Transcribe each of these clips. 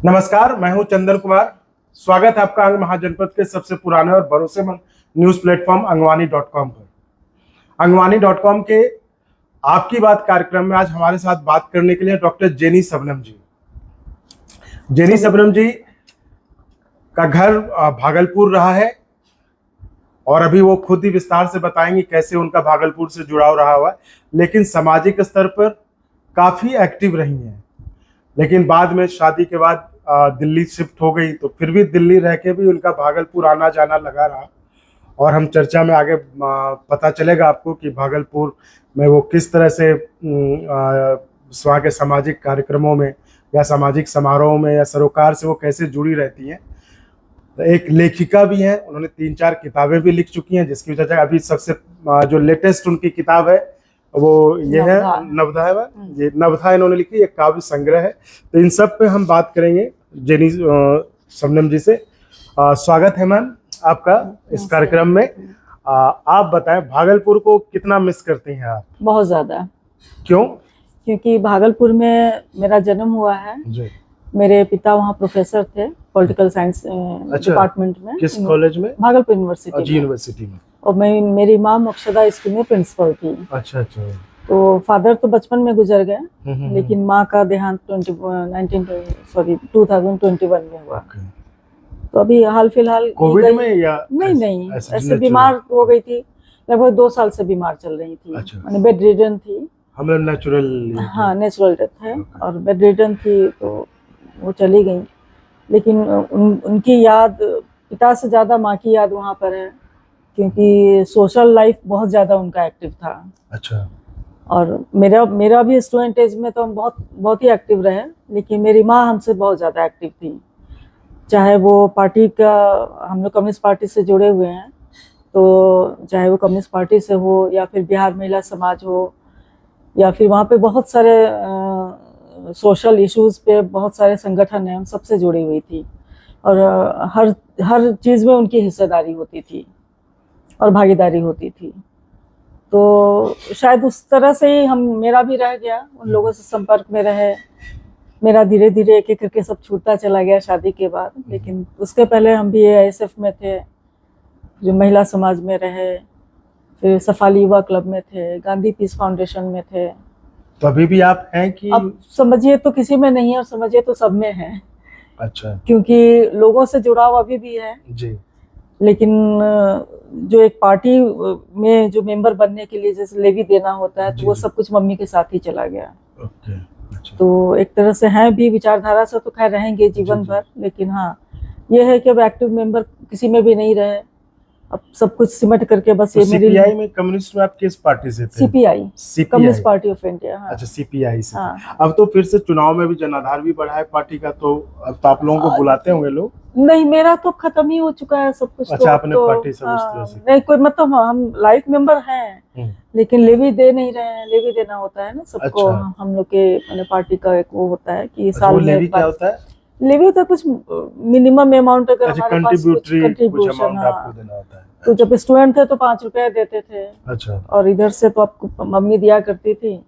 नमस्कार, मैं हूं चंदन कुमार। स्वागत है आपका अंग महाजनपद के सबसे पुराने और भरोसेमंद न्यूज प्लेटफॉर्म अंगवानी.com पर। अंगवानी.com के आपकी बात कार्यक्रम में आज हमारे साथ बात करने के लिए डॉक्टर जेनी सबनम जी। जेनी सबनम जी का घर भागलपुर रहा है और अभी वो खुद ही विस्तार से बताएंगे कैसे उनका भागलपुर से जुड़ाव रहा हुआ है, लेकिन सामाजिक स्तर पर काफी एक्टिव रही हैं। लेकिन बाद में शादी के बाद दिल्ली शिफ्ट हो गई, तो फिर भी दिल्ली रह के भी उनका भागलपुर आना जाना लगा रहा। और हम चर्चा में आगे पता चलेगा आपको कि भागलपुर में वो किस तरह से वहाँ के सामाजिक कार्यक्रमों में या सामाजिक समारोह में या सरोकार से वो कैसे जुड़ी रहती हैं। तो एक लेखिका भी हैं, उन्होंने 3-4 किताबें भी लिख चुकी हैं, जिसकी वजह से अभी सबसे जो लेटेस्ट उनकी किताब है वो ये है नवधा है। ये नवधा इन्होंने लिखी, एक काव्य संग्रह है। तो इन सब पे हम बात करेंगे जेनी सबनम जी से। स्वागत है मैम आपका इस कार्यक्रम में। आप बताएं, भागलपुर को कितना मिस करती हैं आप? बहुत ज्यादा। क्यों? क्योंकि भागलपुर में मेरा जन्म हुआ है जी। मेरे पिता वहाँ प्रोफेसर थे पॉलिटिकल साइंस डिपार्टमेंट में। किस कॉलेज में? भागलपुर यूनिवर्सिटी में। और मेरी माँ मोक्षदा स्कूल में प्रिंसिपल थी। अच्छा। तो फादर तो बचपन में गुजर गए, लेकिन माँ का देहांत 2021 में हुआ। तो अभी हाल फिलहाल कोविड में या नहीं ऐसे बीमार हो गई थी, लगभग 2 साल से बीमार चल रही थी। मैंने बेड रिडन थी, हमें नेचुरल डेथ है और बेड रिडन थी, तो वो चली गई। लेकिन उनकी याद, पिता से ज्यादा माँ की याद वहाँ पर है, क्योंकि सोशल लाइफ बहुत ज्यादा उनका एक्टिव था। अच्छा। और मेरा भी स्टूडेंट एज में तो हम बहुत ही एक्टिव रहे, लेकिन मेरी माँ हमसे बहुत ज्यादा एक्टिव थी। चाहे वो पार्टी का, हम लोग कम्युनिस्ट पार्टी से जुड़े हुए हैं, तो चाहे वो कम्युनिस्ट पार्टी से हो या फिर बिहार महिला समाज हो, या फिर वहाँ पे बहुत सारे सोशल इश्यूज पे बहुत सारे संगठन हैं, उन सबसे जुड़ी हुई थी। और हर चीज़ में उनकी हिस्सेदारी होती थी और भागीदारी होती थी। तो शायद उस तरह से ही मेरा भी रह गया, उन लोगों से संपर्क में रहे। मेरा धीरे धीरे एक एक करके सब छूटता चला गया शादी के बाद। लेकिन उसके पहले हम भी AISF में थे, जो महिला समाज में रहे, फिर सफाली युवा क्लब में थे, गांधी पीस फाउंडेशन में थे। तो अभी भी आप हैं कि? अब समझिए तो किसी में नहीं है और समझिए तो सब में है। अच्छा। क्योंकि लोगों से जुड़ाव अभी भी है जी। लेकिन जो एक पार्टी में जो मेंबर बनने के लिए जैसे लेवी देना होता है, तो वो सब कुछ मम्मी के साथ ही चला गया। ओके। अच्छा। तो एक तरह से हैं भी, विचारधारा से तो खैर रहेंगे जीवन भर, लेकिन हाँ ये है कि अब एक्टिव मेंबर किसी में भी नहीं रहे। अब सब कुछ सिमट करके बस तो ये CPI में, कम्युनिस्ट में आप किस पार्टी से थे? CPI communist party of India. हाँ। अच्छा, CPI से। हाँ। अब तो फिर से चुनाव में भी जनाधार भी बढ़ा है पार्टी का, तो अब तो आप लोगों को बुलाते होंगे लोग? नहीं, मेरा तो खत्म ही हो चुका है सब कुछ। अच्छा, अपने पार्टी से उस तरह से नहीं कोई, मतलब हम लाइफ मेंबर हैं, लेकिन लेवी दे नहीं रहे हैं। लेवी देना होता है ना सबको। हम लोग के पार्टी का एक वो होता है कि साल में लेवी क्या होता है? लेवी होता है कुछ मिनिमम अमाउंट, अगर हमारे पास कंट्रीब्यूशन आपको देना होता है। तो जब स्टूडेंट थे तो 5 रुपए देते थे। अच्छा। और इधर से तो आपको मम्मी दिया करती थी,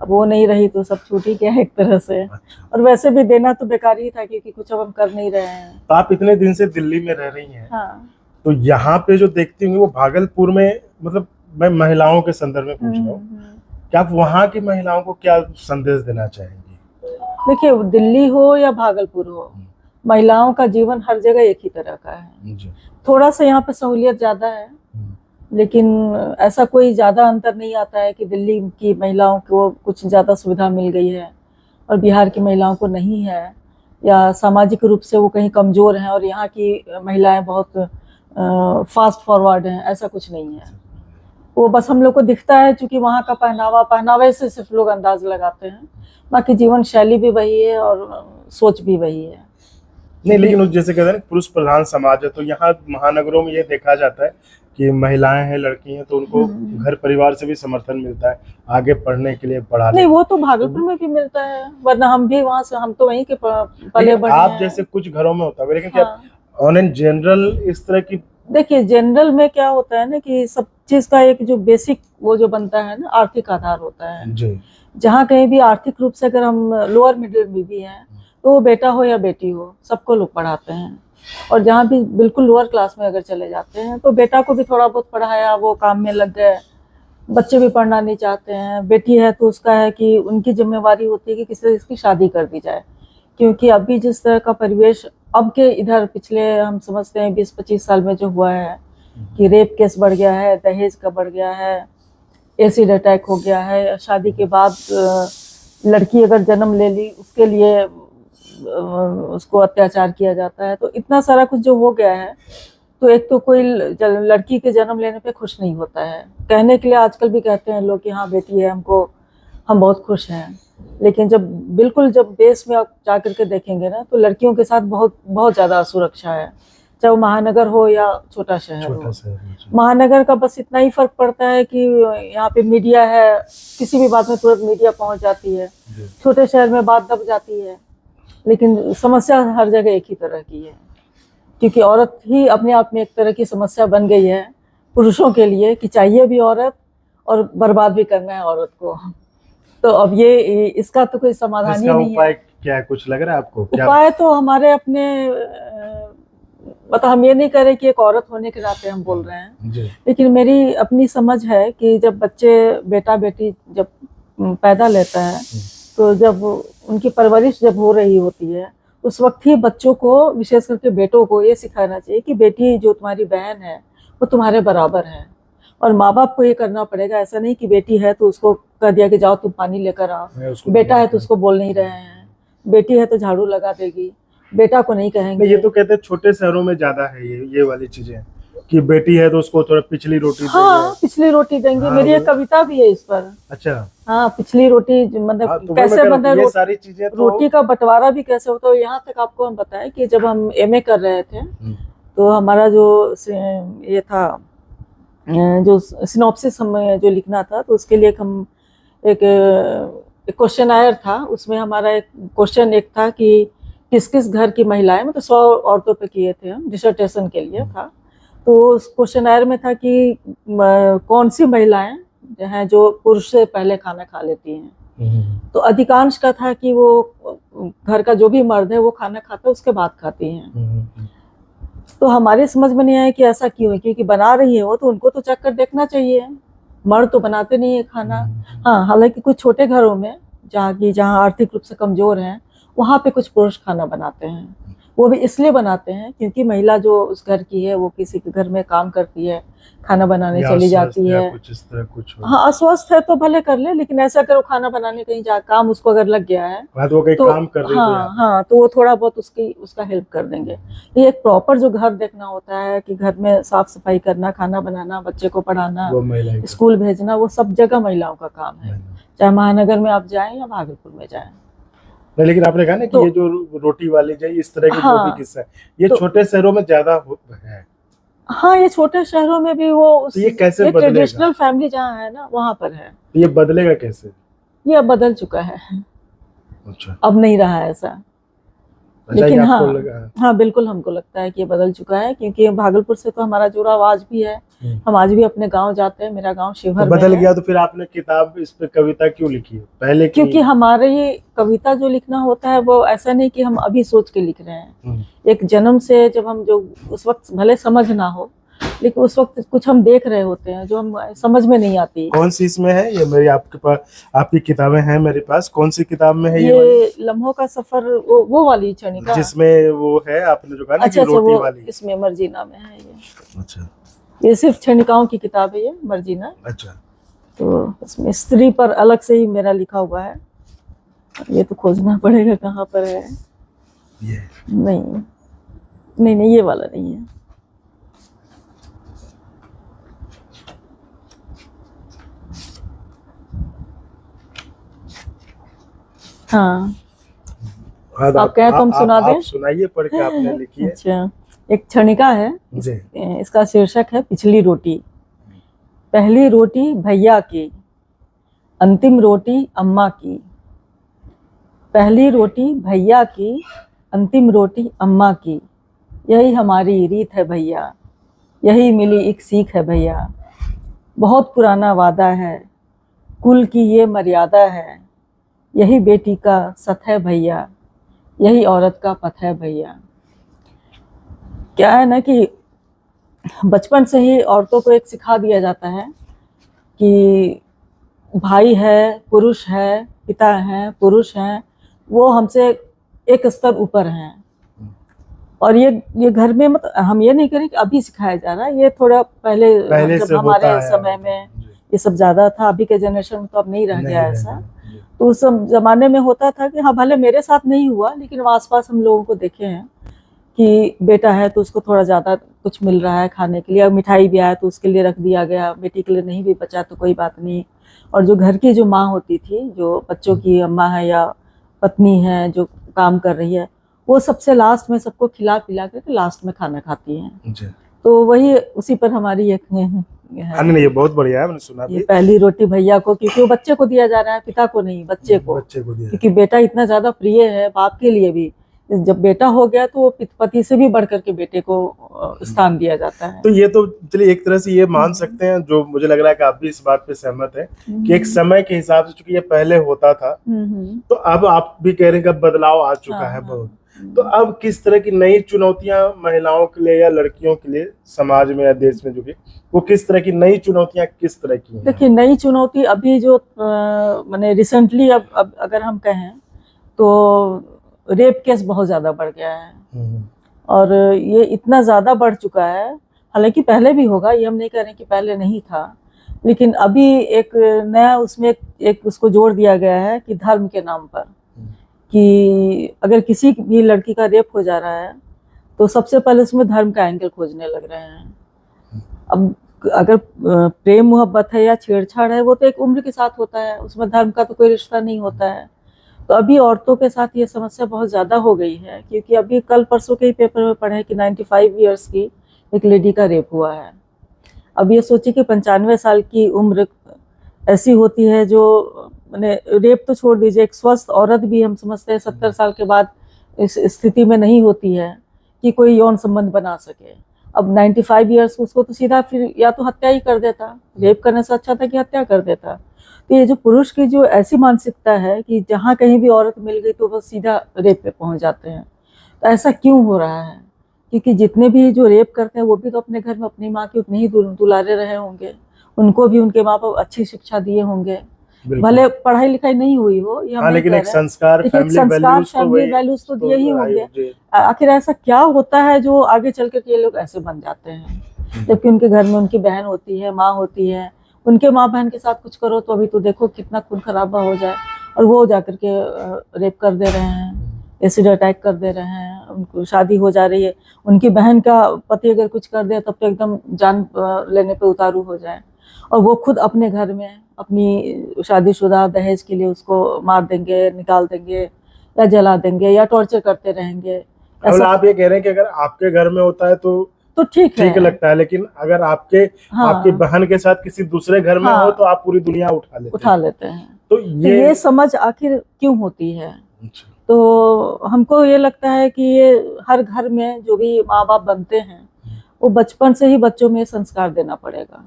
अब वो नहीं रही तो सब छूट ही गया एक तरह से। अच्छा। और वैसे भी देना तो बेकार ही था, क्योंकि कुछ अब हम कर नहीं रहे हैं। तो आप इतने दिन से दिल्ली में रह रही हैं। हाँ। तो यहाँ पे जो देखती होंगी वो भागलपुर में, मतलब मैं महिलाओं के संदर्भ में पूछ रहा हूँ, क्या आप वहाँ की महिलाओं को क्या संदेश देना चाहेंगी? देखिए, दिल्ली हो या भागलपुर हो, महिलाओं का जीवन हर जगह एक ही तरह का है। थोड़ा सा यहाँ पे सहूलियत ज्यादा है, लेकिन ऐसा कोई ज्यादा अंतर नहीं आता है कि दिल्ली की महिलाओं को कुछ ज्यादा सुविधा मिल गई है और बिहार की महिलाओं को नहीं है, या सामाजिक रूप से वो कहीं कमजोर हैं और यहाँ की महिलाएं बहुत फास्ट फॉरवर्ड हैं। ऐसा कुछ नहीं है। वो बस हम लोग को दिखता है, क्योंकि वहाँ का पहनावे से सिर्फ लोग अंदाज लगाते हैं, बाकी जीवन शैली भी वही है और सोच भी वही है। नहीं, लेकिन जैसे कहते हैं पुरुष प्रधान समाज है, तो यहाँ महानगरों में ये देखा जाता है कि महिलाएं हैं, लड़की हैं, तो उनको घर परिवार से भी समर्थन मिलता है आगे पढ़ने के लिए, पढ़ाने। नहीं, वो तो भागलपुर में भी मिलता है, वरना हम भी वहाँ से, हम तो वहीं के पले बढ़े आप जैसे कुछ घरों में होता है, लेकिन क्या ऑन एन जनरल इस तरह की? देखिए, जनरल में क्या होता है ना कि सब चीज का एक जो बेसिक वो जो बनता है ना, आर्थिक आधार होता है जी। जहाँ कहीं भी आर्थिक रूप से अगर हम लोअर मिडिल में भी हैं, तो वो बेटा हो या बेटी हो, सबको लोग पढ़ाते हैं। और जहाँ भी बिल्कुल लोअर क्लास में अगर चले जाते हैं तो बेटा को भी थोड़ा बहुत पढ़ाया, वो काम में लग गए, बच्चे भी पढ़ना नहीं चाहते हैं। बेटी है तो उसका है कि उनकी जिम्मेवारी होती है कि किसी से इसकी शादी कर दी जाए, क्योंकि अभी जिस तरह का परिवेश अब के इधर पिछले हम समझते हैं 20-25 साल में जो हुआ है कि रेप केस बढ़ गया है, दहेज का बढ़ गया है, एसिड अटैक हो गया है, शादी के बाद लड़की अगर जन्म ले ली उसके लिए उसको अत्याचार किया जाता है। तो इतना सारा कुछ जो हो गया है, तो एक तो कोई लड़की के जन्म लेने पे खुश नहीं होता है। कहने के लिए आजकल भी कहते हैं लोग कि हाँ बेटी है, हमको हम बहुत खुश हैं, लेकिन जब देश में आप जा करके देखेंगे ना तो लड़कियों के साथ बहुत बहुत ज़्यादा असुरक्षा है, चाहे वो महानगर हो या छोटा शहर हो। महानगर का बस इतना ही फर्क पड़ता है कि यहाँ पे मीडिया है, किसी भी बात में तुरंत मीडिया पहुँच जाती है। छोटे शहर में बात दब जाती है, लेकिन समस्या हर जगह एक ही तरह की है, क्योंकि औरत ही अपने आप में एक तरह की समस्या बन गई है पुरुषों के लिए कि चाहिए भी औरत और बर्बाद भी करना है औरत को। तो अब ये इसका तो कोई समाधान ही नहीं है। उपाय क्या है, कुछ लग रहा है आपको? उपाय तो हमारे अपने मतलब हम ये नहीं कर रहे कि एक औरत होने के नाते हम बोल रहे हैं, लेकिन मेरी अपनी समझ है कि जब बच्चे बेटा बेटी जब पैदा लेता है तो जब उनकी परवरिश जब हो रही होती है उस वक्त ही बच्चों को, विशेष करके बेटों को, ये सिखाना चाहिए कि बेटी जो तुम्हारी बहन है वो तुम्हारे बराबर है। और माँ बाप को ये करना पड़ेगा, ऐसा नहीं कि बेटी है तो उसको कह दिया कि जाओ तुम पानी लेकर आओ, बेटा है तो उसको बोल नहीं रहे हैं, बेटी है तो झाड़ू लगा देगी, बेटा को नहीं कहेंगे। ये तो कहते हैं छोटे शहरों में ज्यादा है ये वाली चीजें कि बेटी है तो उसको थोड़ा पिछली रोटी हाँ पिछली रोटी देंगे। हाँ, मेरी एक कविता भी है इस पर। अच्छा। हाँ पिछली रोटी मतलब हाँ, तो कैसे मतलब ये सारी चीजें तो... रोटी का बंटवारा भी कैसे होता है। यहाँ तक आपको हम बताएं कि जब हम एमए कर रहे थे तो हमारा जो ये था जो सिनॉप्सिस हमें जो लिखना था, तो उसके लिए हम एक क्वेश्चन आयर था, उसमें हमारा एक क्वेश्चन एक था कि किस किस घर की महिलाएं, मतलब 100 औरतों पे किए थे हम, डिसर्टेशन के लिए था। तो उस क्वेश्चन आयर में था कि कौन सी महिलाएं हैं जो पुरुष से पहले खाना खा लेती हैं। तो अधिकांश का था कि वो घर का जो भी मर्द है वो खाना खाता है उसके बाद खाती हैं। तो हमारी समझ में नहीं आया कि ऐसा क्यों है, क्योंकि बना रही है वो तो उनको तो चेक कर देखना चाहिए, मर्द तो बनाते नहीं है खाना। हाँ हालांकि कुछ छोटे घरों में जहाँ आर्थिक रूप से कमजोर हैं वहाँ पे कुछ पुरुष खाना बनाते हैं, वो भी इसलिए बनाते हैं क्योंकि महिला जो उस घर की है वो किसी के घर में काम करती है, खाना बनाने चली जाती है, कुछ इस तरह कुछ हाँ अस्वस्थ है तो भले कर ले, लेकिन ऐसा करो खाना बनाने कहीं जा काम उसको अगर लग गया है तो कहीं काम कर रही हाँ तो वो थोड़ा बहुत उसका हेल्प कर देंगे। ये एक प्रॉपर जो घर देखना होता है कि घर में साफ सफाई करना, खाना बनाना, बच्चे को पढ़ाना, स्कूल भेजना, वो सब जगह महिलाओं का काम है, चाहे महानगर में आप जाएं या भागलपुर में जाएं। लेकिन आपने कहा ना कि ये जो रोटी वाली जो इस तरह के जो भी किस्सा है ये छोटे शहरों में ज्यादा है। हाँ ये छोटे शहरों में भी वो तो ये कैसे बदलेगा? ट्रेडिशनल फैमिली जहाँ है ना वहाँ पर है। ये बदलेगा कैसे? ये अब बदल चुका है। अच्छा। अब नहीं रहा है ऐसा। लेकिन हाँ बिल्कुल हमको लगता है कि ये बदल चुका है, क्योंकि भागलपुर से तो हमारा जुड़ाव आज भी है, हम आज भी अपने गांव जाते हैं। मेरा गांव शिवहर में है। बदल गया तो फिर आपने किताब इस पे कविता क्यों लिखी है पहले? क्योंकि हमारे ये कविता जो लिखना होता है वो ऐसा नहीं कि हम अभी सोच के लिख रहे हैं, एक जन्म से जब हम जो उस वक्त भले समझ ना हो लेकिन उस वक्त कुछ हम देख रहे होते हैं जो हम समझ में नहीं आती। कौन सी इसमें है ये? मेरी आपके पास आपकी किताबें हैं मेरे पास, कौन सी किताब में है ये लम्हों का सफर, वो वाली क्षणिका जिसमें वो है आपने जो कहा ना अच्छा, कि रोटी वो वाली, इसमें मर्जीना में है ये। अच्छा ये सिर्फ क्षणिकाओं की किताब है ये मर्जीना। अच्छा। तो इसमें स्त्री पर अलग से ही मेरा लिखा हुआ है, ये तो खोजना पड़ेगा कहाँ पर है ये। नहीं ये वाला नहीं है। हाँ आप कहें तो हम सुना दें? आप सुनाइए पढ़ के, आपने लिखी है। अच्छा एक क्षणिका है जी। इसका शीर्षक है पिछली रोटी। पहली रोटी भैया की, अंतिम रोटी अम्मा की। पहली रोटी भैया की, अंतिम रोटी अम्मा की। यही हमारी रीत है भैया, यही मिली एक सीख है भैया। बहुत पुराना वादा है, कुल की ये मर्यादा है। यही बेटी का सत है भैया, यही औरत का पथ है भैया। क्या है ना कि बचपन से ही औरतों को एक सिखा दिया जाता है कि भाई है, पुरुष है, पिता हैं, पुरुष हैं, वो हमसे एक स्तर ऊपर हैं। और ये घर में मतलब हम ये नहीं करें कि अभी सिखाया जा रहा है, ये थोड़ा पहले से जब हमारे होता है। समय में ये सब ज्यादा था। अभी के जनरेशन में तो अब नहीं रह गया ऐसा। जी। तो उस जमाने में होता था कि हाँ, भले मेरे साथ नहीं हुआ लेकिन आसपास हम लोगों को देखे हैं कि बेटा है तो उसको थोड़ा ज्यादा कुछ मिल रहा है खाने के लिए, मिठाई भी आया तो उसके लिए रख दिया गया, बेटी के लिए नहीं भी बचा तो कोई बात नहीं। और जो घर की जो माँ होती थी, जो बच्चों की अम्मा है या पत्नी है जो काम कर रही है, वो सबसे लास्ट में सबको खिला पिला करके लास्ट में खाना खाती हैं। जी। तो वही उसी पर हमारी एक है। नहीं, ये बहुत बढ़िया है, मैंने सुना ये भी। पहली रोटी भैया को, क्योंकि वो बच्चे को दिया जा रहा है, पिता को नहीं, बच्चे को दिया। क्योंकि बेटा इतना ज्यादा प्रिय है बाप के लिए भी। जब बेटा हो गया तो वो पति से भी बढ़ करके बेटे को स्थान दिया जाता है। तो ये तो चलिए एक तरह से ये मान सकते हैं, जो मुझे लग रहा है कि आप भी इस बात पे सहमत है कि एक समय के हिसाब से चूंकि ये पहले होता था, तो अब आप भी कह रहे हैं कि अब बदलाव आ चुका है बहुत। तो अब किस तरह की नई चुनौतियां महिलाओं के लिए या लड़कियों के लिए समाज में या देश में जो भी, वो किस तरह की नई चुनौतियां किस तरह की हैं? देखिए, नई चुनौती अभी जो मैंने रिसेंटली अब अगर हम कहें तो रेप केस बहुत ज्यादा बढ़ गया है। और ये इतना ज्यादा बढ़ चुका है, हालांकि पहले भी होगा, ये हम नहीं कह रहे कि पहले नहीं था, लेकिन अभी एक नया उसमें एक उसको जोड़ दिया गया है कि धर्म के नाम पर, कि अगर किसी भी लड़की का रेप हो जा रहा है तो सबसे पहले उसमें धर्म का एंगल खोजने लग रहे हैं। अब अगर प्रेम मोहब्बत है या छेड़छाड़ है, वो तो एक उम्र के साथ होता है, उसमें धर्म का तो कोई रिश्ता नहीं होता है। तो अभी औरतों के साथ ये समस्या बहुत ज़्यादा हो गई है, क्योंकि अभी कल परसों के ही पेपर में पढ़े कि 95 ईयर्स की एक लेडी का रेप हुआ है। अब ये सोचिए कि 95 साल की उम्र ऐसी होती है जो, मैंने रेप तो छोड़ दीजिए, एक स्वस्थ औरत भी हम समझते हैं 70 साल के बाद इस स्थिति में नहीं होती है कि कोई यौन संबंध बना सके। अब 95 ईयर्स उसको तो सीधा फिर या तो हत्या ही कर देता, रेप करने से अच्छा था कि हत्या कर देता। तो ये जो पुरुष की जो ऐसी मानसिकता है कि जहाँ कहीं भी औरत मिल गई तो वो सीधा रेप पे पहुंच जाते हैं। तो ऐसा क्यों हो रहा है? क्योंकि जितने भी जो रेप करते हैं वो भी तो अपने घर में अपनी माँ के उतने ही दुलारे रहे होंगे, उनको भी उनके माँ बाप अच्छी शिक्षा दिए होंगे, भले पढ़ाई लिखाई नहीं हुई हो, ये हम नहीं लेकिन कह एक रहे, संस्कार, फैमिली वैल्यूज तो दिए ही होंगे। आखिर ऐसा क्या होता है जो आगे चल के ये लोग ऐसे बन जाते हैं? जबकि उनके घर में उनकी बहन होती है, माँ होती है, उनके माँ बहन के साथ कुछ करो तो अभी तो देखो कितना खून खराबा हो जाए, और वो जाकर के रेप कर दे रहे हैं, एसिड अटैक कर दे रहे हैं, उनको शादी हो जा रही है, उनकी बहन का पति अगर कुछ कर दे तब तो एकदम जान लेने पे उतारू हो जाए, और वो खुद अपने घर में अपनी शादीशुदा दहेज के लिए उसको मार देंगे, निकाल देंगे, या जला देंगे, या टॉर्चर करते रहेंगे। आप ये कह रहे हैं कि अगर आपके घर में होता है तो ठीक लगता है, लेकिन अगर आपकी बहन के साथ किसी दूसरे घर में हो तो आप पूरी दुनिया उठा लेते हैं। तो ये समझ आखिर क्यों होती है? तो हमको ये लगता है कि ये हर घर में जो भी माँ बाप बनते हैं वो बचपन से ही बच्चों में संस्कार देना पड़ेगा,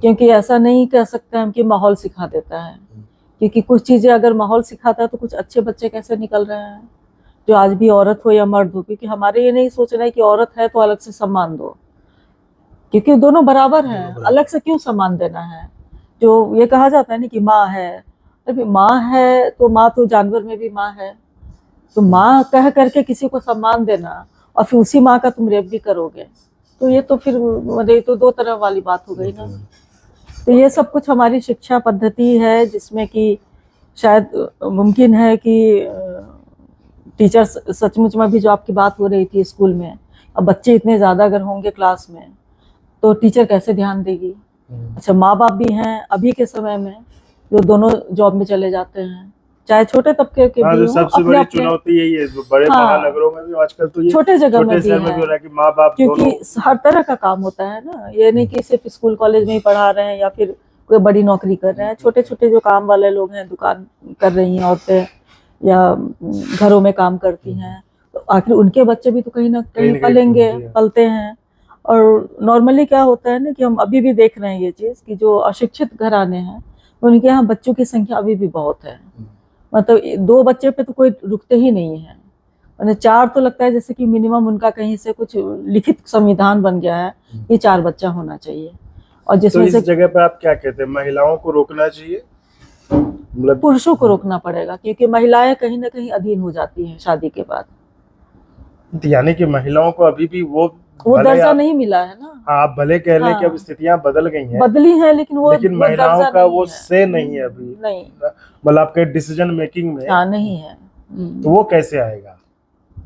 क्योंकि ऐसा नहीं कह सकते हम कि माहौल सिखा देता है, क्योंकि कुछ चीजें अगर माहौल सिखाता है तो कुछ अच्छे बच्चे कैसे निकल रहे हैं, जो आज भी औरत हो या मर्द हो। क्योंकि हमारे ये नहीं सोचना है कि औरत है तो अलग से सम्मान दो, क्योंकि दोनों बराबर हैं, अलग से क्यों सम्मान देना है? जो ये कहा जाता है ना कि माँ है, अभी माँ है तो माँ तो जानवर में भी माँ है, तो माँ कह करके किसी को सम्मान देना और फिर उसी माँ का तुम रेप भी करोगे, तो ये तो फिर मतलब तो दो तरह वाली बात हो गई ना। तो ये सब कुछ हमारी शिक्षा पद्धति है, जिसमें कि शायद मुमकिन है कि टीचर्स सचमुच में भी, जो आपकी बात हो रही थी स्कूल में, अब बच्चे इतने ज़्यादा अगर होंगे क्लास में तो टीचर कैसे ध्यान देगी? अच्छा, माँ बाप भी हैं अभी के समय में जो दोनों जॉब में चले जाते हैं, चाहे छोटे तबके के भी हों, सबसे बड़ी चुनौती यही है, बड़े महानगरों में भी आजकल तो ये छोटे जगह में भी है कि माँ बाप, क्योंकि हर तरह का काम होता है ना, ये नहीं कि सिर्फ स्कूल कॉलेज में ही पढ़ा रहे हैं या फिर कोई बड़ी नौकरी कर रहे हैं, छोटे छोटे जो काम वाले लोग हैं, दुकान कर रही हैं औरतें या घरों में काम करती हैं, तो आखिर उनके बच्चे भी तो कहीं ना कहीं पलते हैं। और नॉर्मली क्या होता है ना कि हम अभी भी देख रहे हैं ये चीज़ कि जो अशिक्षित घराने हैं उनके यहाँ बच्चों की संख्या अभी भी बहुत है, मतलब 2 बच्चे पे तो कोई रुकते ही नहीं है। और 4 तो लगता है जैसे कि मिनिमम उनका कहीं से कुछ लिखित संविधान बन गया है कि 4 बच्चा होना चाहिए। और तो जिसमें इस से जगह पे आप क्या कहते हैं, महिलाओं को रोकना चाहिए मतलब? पुरुषों को रोकना पड़ेगा, क्योंकि महिलाएं कहीं ना कहीं अधीन हो जाती हैं शादी के बाद। यानी कि महिलाओं को अभी भी वो वो भले दर्जा आप, नहीं मिला है ना। हाँ, आप भले कह लें कि अब हाँ, स्थितियां बदल गई हैं, बदली है, लेकिन वो महिलाओं दर्जा का नहीं वो है। से नहीं है अभी, नहीं, मतलब आपके डिसीजन मेकिंग में। हाँ, नहीं है। तो वो कैसे आएगा?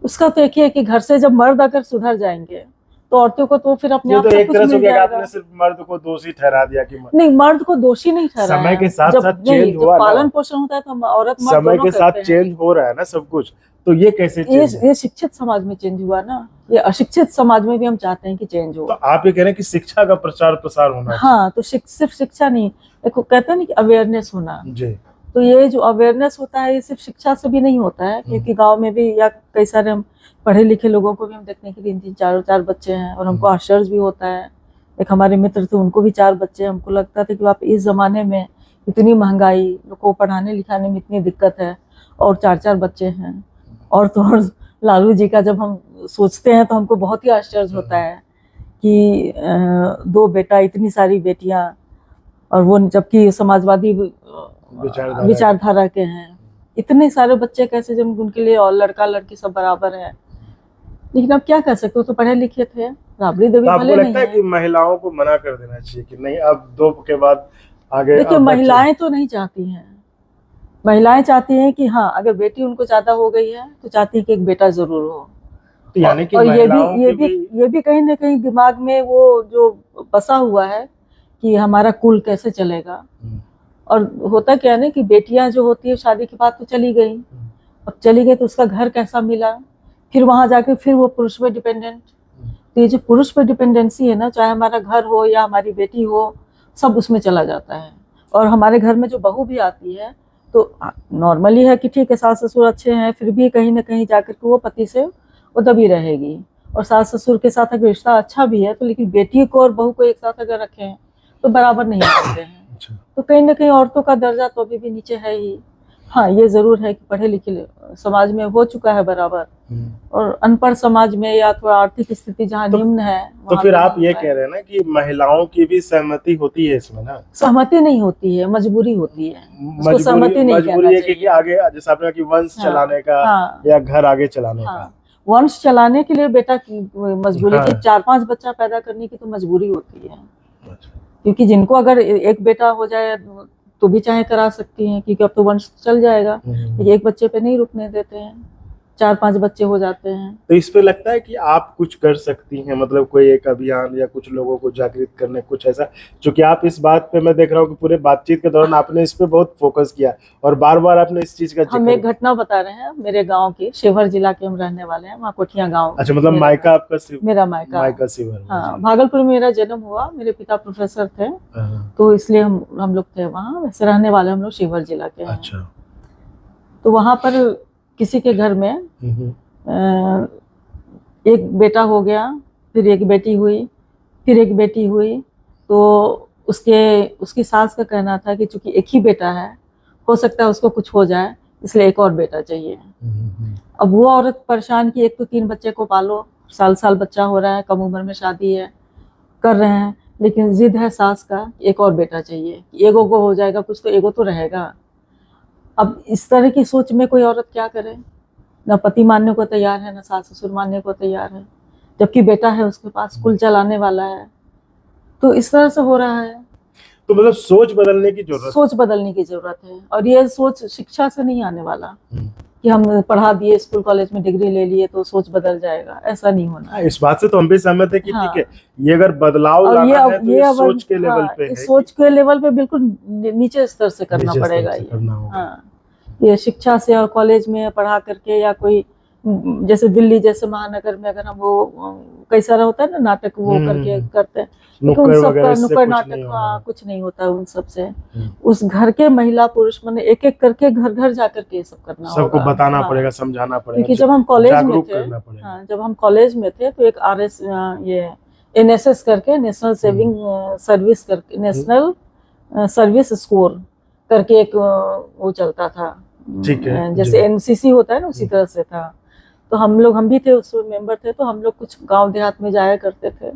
उसका तो एक ही है कि घर से जब मर्द अगर सुधर जाएंगे तो औरतों को तो फिर अपने ये आप तो सब एक कुछ तरह से हो मिल गया कि जाएगा। आपने सिर्फ मर्द को दोषी ठहरा दिया कि नहीं, मर्द को दोषी नहीं ठहराया। समय के साथ जब साथ नहीं, चेंज जब हुआ ना, पालन पोषण होता है तो औरत मर्द समय दोनों के साथ करते हैं। चेंज हो रहा है ना सब कुछ, तो ये कैसे चेंज है? ये शिक्षित समाज में चेंज हुआ ना, ये अशिक्षित समाज में भी हम चाहते हैं कि चेंज हो। तो आप ये कह रहे हैं कि शिक्षा का प्रचार प्रसार होना हाँ, तो सिर्फ शिक्षा नहीं, देखो कहते हैं ना कि अवेयरनेस होना। चाहिए जी। तो ये जो अवेयरनेस होता है ये सिर्फ शिक्षा से भी नहीं होता है, क्योंकि गांव में भी या कई सारे हम पढ़े लिखे लोगों को भी हम देखने के 3-3 4-4 बच्चे हैं, और हमको आश्चर्य भी होता है। एक हमारे मित्र थे, उनको भी 4 बच्चे। हमको लगता था कि आप इस जमाने में इतनी महंगाई, लोग को पढ़ाने लिखाने में इतनी दिक्कत है और 4-4 बच्चे हैं। और तो और लालू जी का जब हम सोचते हैं तो हमको बहुत ही आश्चर्य होता है कि 2 बेटा, इतनी सारी बेटियां, और वो जबकि समाजवादी विचारधारा के हैं। इतने सारे बच्चे कैसे, जब उनके लिए और लड़का लड़की सब बराबर है। लेकिन अब क्या कर सकते हो, तो पढ़े लिखे थे, राबड़ी देवी तो आपको भले नहीं लगता है है। कि महिलाओं को मना कर देना चाहिए कि नहीं, अब 2 के बाद आगे? देखिए, महिलाएं तो नहीं चाहती हैं। महिलाएं चाहती हैं कि हाँ, अगर बेटी उनको ज्यादा हो गई है तो चाहती है कि एक बेटा जरूर हो। तो यानी कि और महिलाओं ये भी कहीं ना कहीं दिमाग में वो जो बसा हुआ है कि हमारा कुल कैसे चलेगा। और होता क्या है ना कि बेटियां जो होती है शादी के बाद तो चली गई, अब चली गई तो उसका घर कैसा मिला, फिर वहां जाके फिर वो पुरुष पे डिपेंडेंट। तो ये जो पुरुष पे डिपेंडेंसी है ना, चाहे हमारा घर हो या हमारी बेटी हो, सब उसमें चला जाता है। और हमारे घर में जो बहू भी आती है तो नॉर्मली है कि ठीक है, सास ससुर अच्छे हैं, फिर भी कहीं ना कहीं जाकर के वो पति से वो दबी रहेगी। और सास ससुर के साथ अगर रिश्ता अच्छा भी है तो लेकिन बेटी को और बहू को एक साथ अगर रखें तो बराबर नहीं करते हैं। तो कहीं ना कहीं औरतों का दर्जा तो अभी भी नीचे है ही। हाँ, ये जरूर है कि पढ़े लिखे समाज में हो चुका है बराबर, और अनपढ़ समाज में या थोड़ा आर्थिक स्थिति जहाँ निम्न है। तो फिर आप ये कह रहे हैं ना कि महिलाओं की भी सहमति होती है इसमें ना? सहमति नहीं होती है, मजबूरी होती है। सहमति नहीं कहना है कि आगे जैसे आपने कि वंश चलाने का, या घर आगे चलाने का। वंश चलाने के लिए बेटा की मजबूरी की 4-5 बच्चा पैदा करने की तो मजबूरी होती है। क्योंकि जिनको अगर एक बेटा हो जाए तो भी चाहे करा सकती हैं, क्योंकि अब तो वंश चल जाएगा। एक बच्चे पे नहीं रुकने देते हैं, 4-5 बच्चे हो जाते हैं। तो इस पे लगता है कि आप कुछ कर सकती हैं, मतलब कोई एक अभियान या कुछ लोगों को जागृत करने, कुछ ऐसा? क्योंकि आप इस बात पे, मैं देख रहा हूँ कि पूरे बातचीत के दौरान आपने इस पे बहुत फोकस किया और बार बार आपने इस चीज का हम एक घटना बता रहे हैं मेरे गाँव की, शिवहर जिला के हम रहने वाले हैं, वहाँ कोठिया गाँव। अच्छा, मतलब मायका आपका? मेरा मायका शिवहर। हाँ, भागलपुर में मेरा जन्म हुआ। मेरे पिता प्रोफेसर थे, तो इसलिए हम लोग थे वहाँ। वैसे रहने वाले हम लोग शिवहर जिला के हैं। अच्छा। तो वहाँ पर किसी के घर में एक बेटा हो गया, फिर एक बेटी हुई, फिर एक बेटी हुई। तो उसकी सास का कहना था कि चूंकि एक ही बेटा है, हो सकता है उसको कुछ हो जाए, इसलिए एक और बेटा चाहिए। अब वो औरत परेशान की, एक तो 3 बच्चे को पालो, साल बच्चा हो रहा है, कम उम्र में शादी है, कर रहे हैं, लेकिन जिद है सास का एक और बेटा चाहिए। एगो को हो जाएगा कुछ तो एगो तो रहेगा। अब इस तरह की सोच में कोई औरत क्या करे, ना पति मानने को तैयार है, ना सास ससुर मानने को तैयार है, जबकि बेटा है उसके पास, कुल चलाने वाला है। तो इस तरह से हो रहा है। तो मतलब सोच बदलने की जरूरत है। और ये सोच शिक्षा से नहीं आने वाला कि हम पढ़ा दिए, स्कूल कॉलेज में डिग्री ले लिए तो सोच बदल जाएगा, ऐसा नहीं होना। इस बात से तो हम भी सहमत है कि ठीक है, ये अगर बदलाव लाना है तो ये सोच के लेवल पे है। सोच के लेवल पे बिल्कुल नीचे स्तर से करना पड़ेगा ये। ये शिक्षा से और कॉलेज में पढ़ा करके, या कोई जैसे दिल्ली जैसे महानगर में अगर हम वो कई सारा होता है ना नाटक वो करके करते हैं, उन सब का नुक्कड़ नाटक कुछ नहीं होता उन सब से। उस घर के महिला पुरुष मैंने एक एक करके घर घर जाकर के सब करना होगा, सबको बताना पड़ेगा, समझाना पड़ेगा। क्योंकि जब हम कॉलेज में थे तो एक RS ये NSS करके, नेशनल सेविंग सर्विस करके, नेशनल सर्विस स्कोर करके एक वो चलता था, ठीक है, जैसे NCC होता है ना, उसी तरह से था। तो हम भी थे उसमें मेंबर थे, तो हम लोग कुछ गांव देहात में जाया करते थे।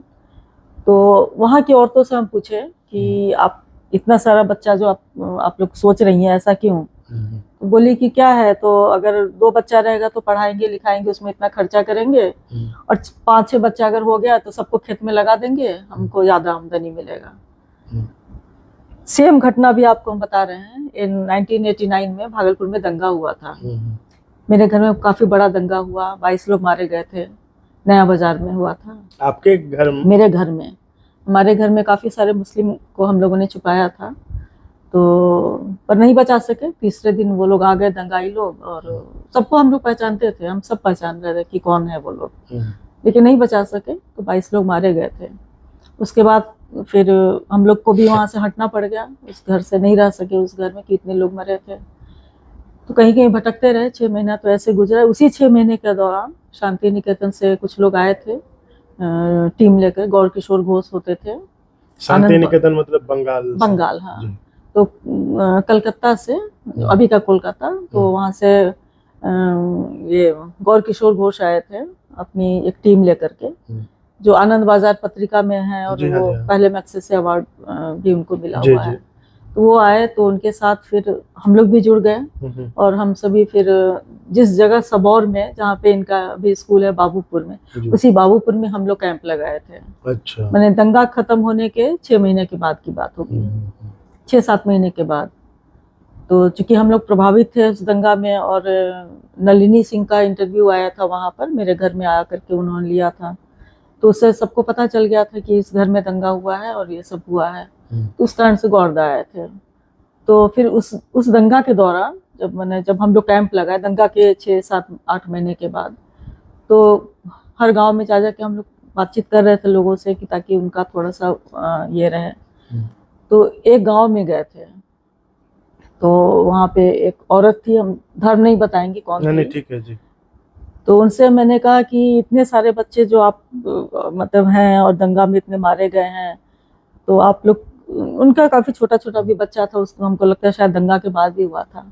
तो वहाँ की औरतों से हम पूछे कि आप इतना सारा बच्चा जो आप लोग सोच रही हैं, ऐसा क्यों? तो बोली कि क्या है, तो अगर 2 बच्चा रहेगा तो पढ़ाएंगे लिखाएंगे, उसमें इतना खर्चा करेंगे, और 5-6 बच्चा अगर हो गया तो सबको खेत में लगा देंगे, हमको ज्यादा आमदनी मिलेगा। सेम घटना भी आपको हम बता रहे हैं। इन 1989 में भागलपुर में दंगा हुआ था। मेरे घर में काफी बड़ा दंगा हुआ, 22 लोग मारे गए थे। नया बाजार में हुआ था। आपके घर में? मेरे घर में, हमारे घर में काफी सारे मुस्लिम को हम लोगों ने छुपाया था, तो पर नहीं बचा सके। तीसरे दिन वो लोग आ गए, दंगाई लोग, और सबको हम लोग पहचानते थे, हम सब पहचान रहे थे कि कौन है वो लोग, लेकिन नहीं बचा सके, तो 22 लोग मारे गए थे। उसके बाद फिर हम लोग को भी वहाँ से हटना पड़ गया, उस घर से नहीं रह सके, उस घर में कितने लोग मरे थे। तो कहीं कहीं भटकते रहे, 6 महीना तो ऐसे गुजरा। उसी 6 महीने के दौरान शांति निकेतन से कुछ लोग आए थे टीम लेकर, गौर किशोर घोष होते थे। शांति निकेतन मतलब बंगाल, हाँ। तो कलकत्ता से, अभी का कोलकाता, तो वहाँ से ये गौर किशोर घोष आए थे अपनी एक टीम लेकर के, जो आनंद बाजार पत्रिका में है, और वो पहले मैग्सेसे अवार्ड भी उनको मिला हुआ है। तो वो आए, तो उनके साथ फिर हम लोग भी जुड़ गए, और हम सभी फिर जिस जगह सबौर में, जहाँ पे इनका भी स्कूल है बाबूपुर में, उसी बाबूपुर में हम लोग कैंप लगाए थे। अच्छा। मैंने दंगा खत्म होने के 6 महीने के बाद की बात होगी, 6-7 महीने के बाद। तो चूंकि हम लोग प्रभावित थे उस दंगा में, और नलिनी सिंह का इंटरव्यू आया था वहाँ पर, मेरे घर में आ करके उन्होंने लिया था, तो उससे सबको पता चल गया था कि इस घर में दंगा हुआ है और ये सब हुआ है। तो उस कारण से गौरदा आए थे। तो फिर उस दंगा के दौरान जब हम लोग कैंप लगाए, दंगा के 6-7-8 महीने के बाद, तो हर गांव में जा के हम लोग बातचीत कर रहे थे लोगों से, कि ताकि उनका थोड़ा सा ये रहे। तो एक गांव में गए थे, तो वहाँ पे एक औरत थी, हम धर्म नहीं बताएंगे कौन थी। ठीक है जी। तो उनसे मैंने कहा कि इतने सारे बच्चे जो आप मतलब हैं, और दंगा में इतने मारे गए हैं, तो आप लोग, उनका काफी छोटा छोटा भी बच्चा था, उसको हमको लगता है शायद दंगा के बाद भी हुआ था।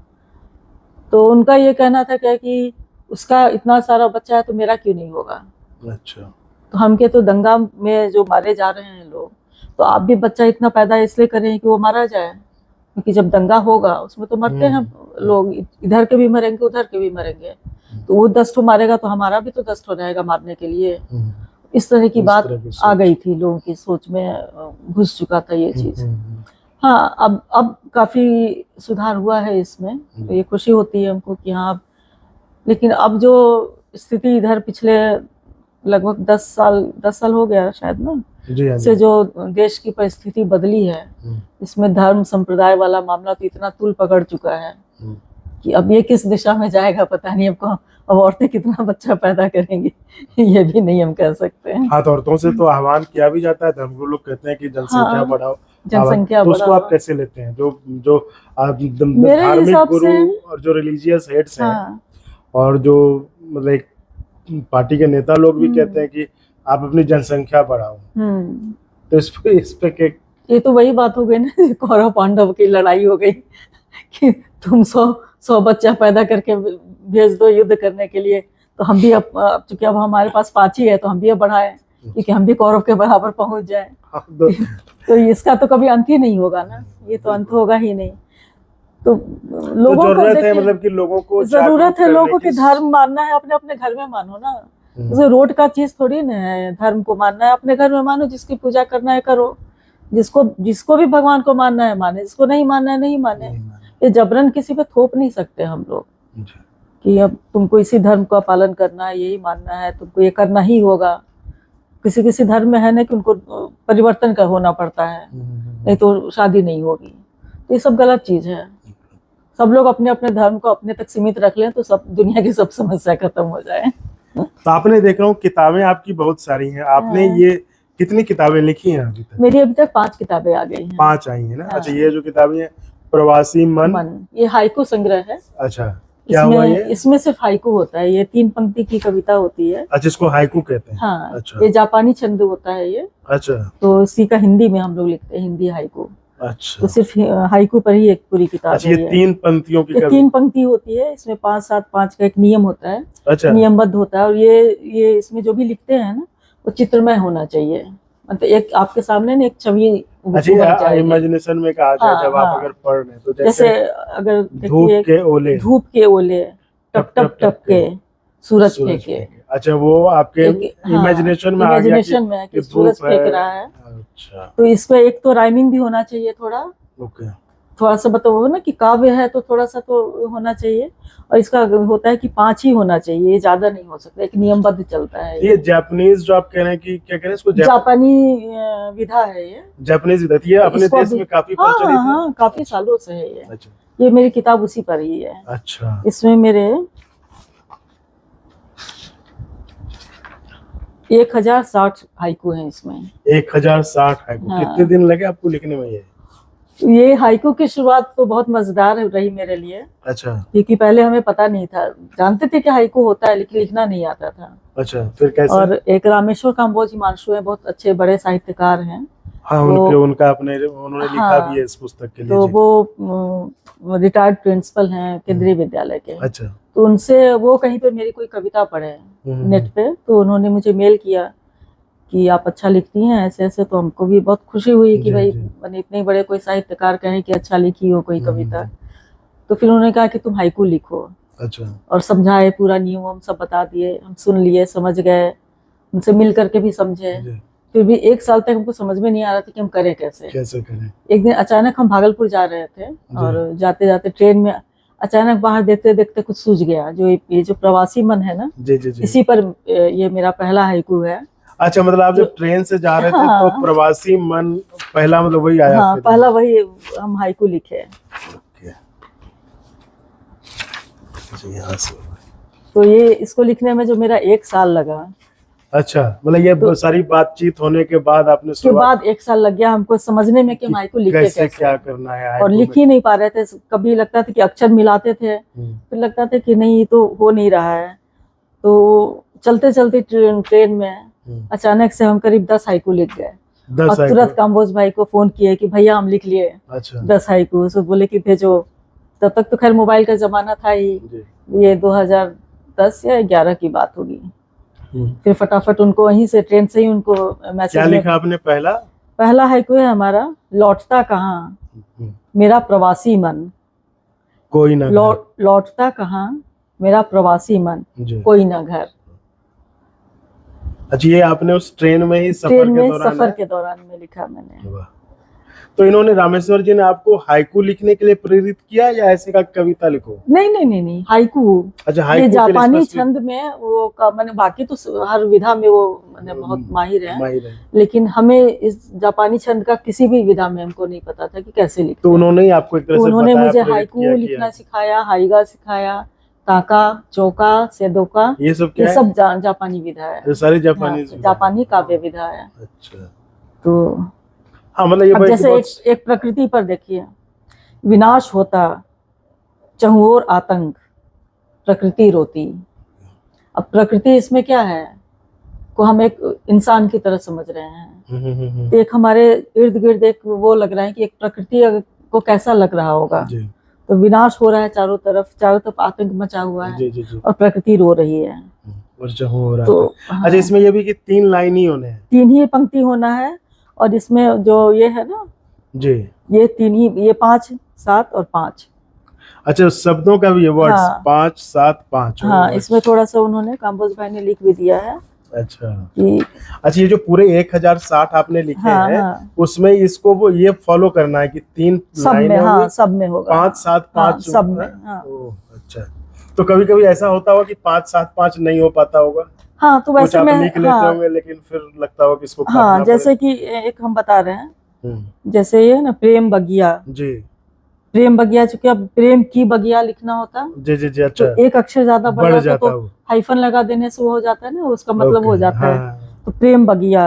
तो उनका ये कहना था क्या कि उसका इतना सारा बच्चा है तो मेरा क्यों नहीं होगा। अच्छा। तो हम के तो दंगा में जो मारे जा रहे हैं लोग, तो आप भी बच्चा इतना पैदा इसलिए करें कि वो मारा जाए, क्योंकि जब दंगा होगा उसमें तो मरते हैं लोग, इधर के भी मरेंगे उधर के भी मरेंगे, तो वो 10 ठो मारेगा तो हमारा भी तो 10 ठो रहेगा मारने के लिए। इस तरह की बात आ गई थी, लोगों की सोच में घुस चुका था ये चीज। हाँ, अब काफी सुधार हुआ है इसमें, तो ये खुशी होती है हमको कि हाँ। लेकिन अब जो स्थिति इधर पिछले लगभग 10 साल हो गया शायद ना, से जो देश की परिस्थिति बदली है, इसमें धर्म संप्रदाय वाला मामला तो इतना तूल पकड़ चुका है कि अब ये किस दिशा में जाएगा पता नहीं। अब औरतें कितना बच्चा पैदा करेंगी ये भी नहीं हम कह सकते हैं। हाँ, तो औरतों से तो आह्वान किया भी जाता है, धर्मगुरु लोग कहते हैं कि जनसंख्या बढ़ाओ, जनसंख्या बढ़ाओ। तो उसको आप कैसे लेते हैं? जो धार्मिक गुरु और जो रिलीजियस हेड्स हैं, और जो मतलब एक पार्टी के नेता लोग भी कहते हैं कि आप अपनी जनसंख्या बढ़ाओ, तो इस पे ये तो वही बात हो गई ना, कौरव पांडव की लड़ाई हो गई कि तुम 100 बच्चा पैदा करके भेज दो युद्ध करने के लिए, तो हम भी अब चूंकि अब हमारे पास 5 ही है तो हम भी अब बढ़ाएं, क्योंकि हम भी कौरव के बराबर पहुंच जाए। तो इसका तो कभी अंत ही नहीं होगा ना, ये तो अंत होगा ही नहीं। तो लोगों को जरूरत है, मतलब कि लोगों को जरूरत है, लोगों को धर्म मानना है अपने अपने घर में मानो ना, उसे रोड का चीज थोड़ी ना है। धर्म को मानना है अपने घर में मानो, जिसकी पूजा करना है करो, जिसको भी भगवान को मानना है माने, जिसको नहीं मानना है नहीं माने। ये जबरन किसी पे थोप नहीं सकते हम लोग कि अब तुमको इसी धर्म का पालन करना है, यही मानना है, तुमको ये करना ही होगा। किसी धर्म में है ना कि उनको परिवर्तन का होना पड़ता है, नहीं तो शादी नहीं होगी। तो ये सब गलत चीज है। सब लोग अपने अपने धर्म को अपने तक सीमित रख लें तो सब दुनिया की सब समस्या खत्म हो जाए। तो आपने देख रहा हूँ किताबें आपकी बहुत सारी हैं, आपने ये कितनी किताबें लिखी हैं अभी तक? मेरी अभी तक 5 किताबें आ गई हैं। 5 आई हैं ना? अच्छा, ये जो किताबें हैं प्रवासी मन, ये हाइकू संग्रह है। अच्छा, क्या हुआ ये? इसमें सिर्फ हाइकू होता है, ये 3 पंक्ति की कविता होती है। अच्छा, इसको हाइकू कहते हैं? हाँ। अच्छा। ये जापानी छंद होता है ये। अच्छा। तो इसी का हिंदी में हम लोग लिखते हैं, हिंदी हाइकू। अच्छा। तो सिर्फ हाइकू पर ही एक पूरी किताब अच्छा, है ये 3 पंक्तियों की ये कविता। 3 पंक्ति होती है, इसमें 5-7-5 का एक नियम होता है, अच्छा। नियमबद्ध होता है। और ये इसमें जो भी लिखते हैं ना वो चित्रमय होना चाहिए, मतलब एक आपके सामने ना एक छवि उभर अच्छा, जाएगी। इमेजिनेशन में कहा जाए हाँ जब आप हाँ, अगर पढ़ रहे हैं तो जैसे जैसे अगर धूप देखिए के ओले, धूप के ओले टप टप टप के सूरज फेंके, अच्छा वो आपके एक हाँ इमेजिनेशन में आ गया इमेजिनेशन में है कि सूरज धूप फेंक है। रहा है। अच्छा, तो इसका एक तो राइमिंग भी होना चाहिए ओके। थोड़ा सा मतलब वो ना कि काव्य है तो थोड़ा सा तो होना चाहिए। और इसका होता है कि 5 ही होना चाहिए, ये ज्यादा नहीं हो सकता, एक नियमबद्ध चलता है। ये जापानीज जो आप कह रहे हैं कि क्या कह रहे हैं इसको, जापानी विधा है ये, जापानीज विधा ये अपने इसको देश अभी में काफी हाँ प्रचलित है। हाँ काफी सालों से है ये। अच्छा ये मेरी किताब उसी पर ही है। अच्छा, इसमें मेरे 1060 हाइकू हैं इसमें। 1060 है। हाँ। कितने दिन लगे आपको लिखने में ये हाइकू की शुरुआत तो बहुत मजेदार रही मेरे लिए, अच्छा क्योंकि पहले हमें पता नहीं था, जानते थे कि हाइकू होता है लेकिन लिखना नहीं आता था। अच्छा, फिर कैसे? और एक रामेश्वर काम्बोज हिमांशु है, बहुत अच्छे बड़े साहित्यकार हैं। हाँ, उनका उन्होंने लिखा हाँ, भी है इस पुस्तक के लिए। तो वो रिटायर्ड प्रिंसिपल हैं केंद्रीय विद्यालय के। अच्छा। तो उनसे वो कहीं पे मेरी कोई कविता पढ़े नेट पे, तो उन्होंने मुझे मेल किया कि आप अच्छा लिखती हैं ऐसे ऐसे। तो हमको भी बहुत खुशी हुई कि भाई मैंने इतने बड़े कोई साहित्यकार कहे कि अच्छा लिखी हो कोई कविता। तो फिर उन्होंने कहा कि तुम हाइकू लिखो। अच्छा। और समझाए, पूरा नियम हम सब बता दिए, हम सुन लिए, समझ गए, उनसे मिल करके भी समझे। फिर भी 1 साल तक हमको समझ में नहीं आ रहा था कि हम करें कैसे करें। एक दिन अचानक हम भागलपुर जा रहे थे और जाते जाते ट्रेन में अचानक बाहर देखते देखते कुछ सूझ गया। जो ये जो प्रवासी मन है ना, इसी पर ये मेरा पहला हाइकू है। अच्छा, मतलब आप जब ट्रेन से जा रहे थे तो प्रवासी मन पहला मतलब वही आया? हाँ, पहला वही हम हाइकू लिखे। तो ये इसको लिखने में जो मेरा 1 साल लगा। अच्छा, मतलब ये तो सारी बातचीत होने के बाद आपने के बाद 1 साल लग गया हमको समझने में कि हम हाइकू लिखे कैसे, क्या करना है। और लिख ही नहीं पा रहे थे। कभी लगता था कि अक्षर मिलाते थे, फिर लगता था कि नहीं तो हो नहीं रहा है। तो चलते चलते ट्रेन में अचानक से हम करीब 10 हाइकू लिख गए। और तुरंत काम्बोज भाई को फोन किए कि भैया हम लिख लिए 10 हाइकू। तो बोले कि भेजो। तब तक तो खैर मोबाइल का जमाना था ही, ये 2010 या 11 की बात होगी। फिर फटाफट उनको वहीं से ट्रेन से ही उनको मैसेज। क्या लिखा आपने? पहला हाइकू है हमारा, लौटता कहाँ मेरा प्रवासी मन, कोई ना लौटता कहाँ मेरा प्रवासी मन, कोई ना घर। अच्छा, ये आपने उस ट्रेन में ही सफर के दौरान में लिखा मैंने। तो इन्होंने, रामेश्वर जी ने आपको हाइकू लिखने के लिए प्रेरित किया या ऐसे का कविता लिखो? नहीं, हाइकू। अच्छा, हाइकू ये जापानी छंद में वो मैंने, बाकी तो हर विधा में वो मैंने बहुत माहिर है, लेकिन हमें इस जापानी छंद का किसी भी विधा में हमको नहीं पता था कि कैसे लिखते। तो उन्होंने आपको एक तरह से उन्होंने मुझे हाइकू लिखना सिखाया, हाइगा सिखाया, ताका, चौका, सेदोका, ये सब जापानी विधा है। ये सारी जापानी काव्य विधा है। अच्छा, तो हाँ, मतलब ये जैसे एक प्रकृति पर देखिए, विनाश होता चहुओर आतंक, प्रकृति रोती। अब प्रकृति इसमें क्या है, को हम एक इंसान की तरह समझ रहे हैं। तो एक हमारे इर्द गिर्द एक वो लग रहा है कि एक प्रकृति को कैसा लग रहा होगा। तो विनाश हो रहा है चारों तरफ आतंक मचा हुआ है। और प्रकृति रो रही है और तो अच्छा, इसमें ये भी कि 3 लाइन ही होने हैं, 3 ही पंक्ति होना है। और इसमें जो ये है ना जी, ये 3 ही, ये 5, 7 और 5। अच्छा, शब्दों का भी ये वर्ड्स 5, 7, 5। हाँ, इसमें थोड़ा सा उन्होंने काम्बोज भाई ने लिख भी दिया है। अच्छा, ये जो पूरे 1060 आपने लिखे हैं, उसमें इसको वो ये फॉलो करना है कि 3 लाइनें होंगी, सब में होगा 5, 7, 5 सब में। अच्छा, तो कभी कभी ऐसा होता होगा कि 5, 7, 5 नहीं हो पाता होगा। हाँ, तो वैसे मैं लिख लेते होंगे, लेकिन फिर लगता होगा कि इसको हाँ, जैसे कि एक हम बता रहे हैं, जैसे ये ना प्रेम बगिया जी, प्रेम बगिया, चूंकि अब प्रेम की बगिया लिखना होता जी। अच्छा, तो एक अक्षर ज्यादा बढ़ जाता तो हाइफन लगा देने से वो हो जाता है ना, उसका मतलब हो जाता है। तो प्रेम बगिया,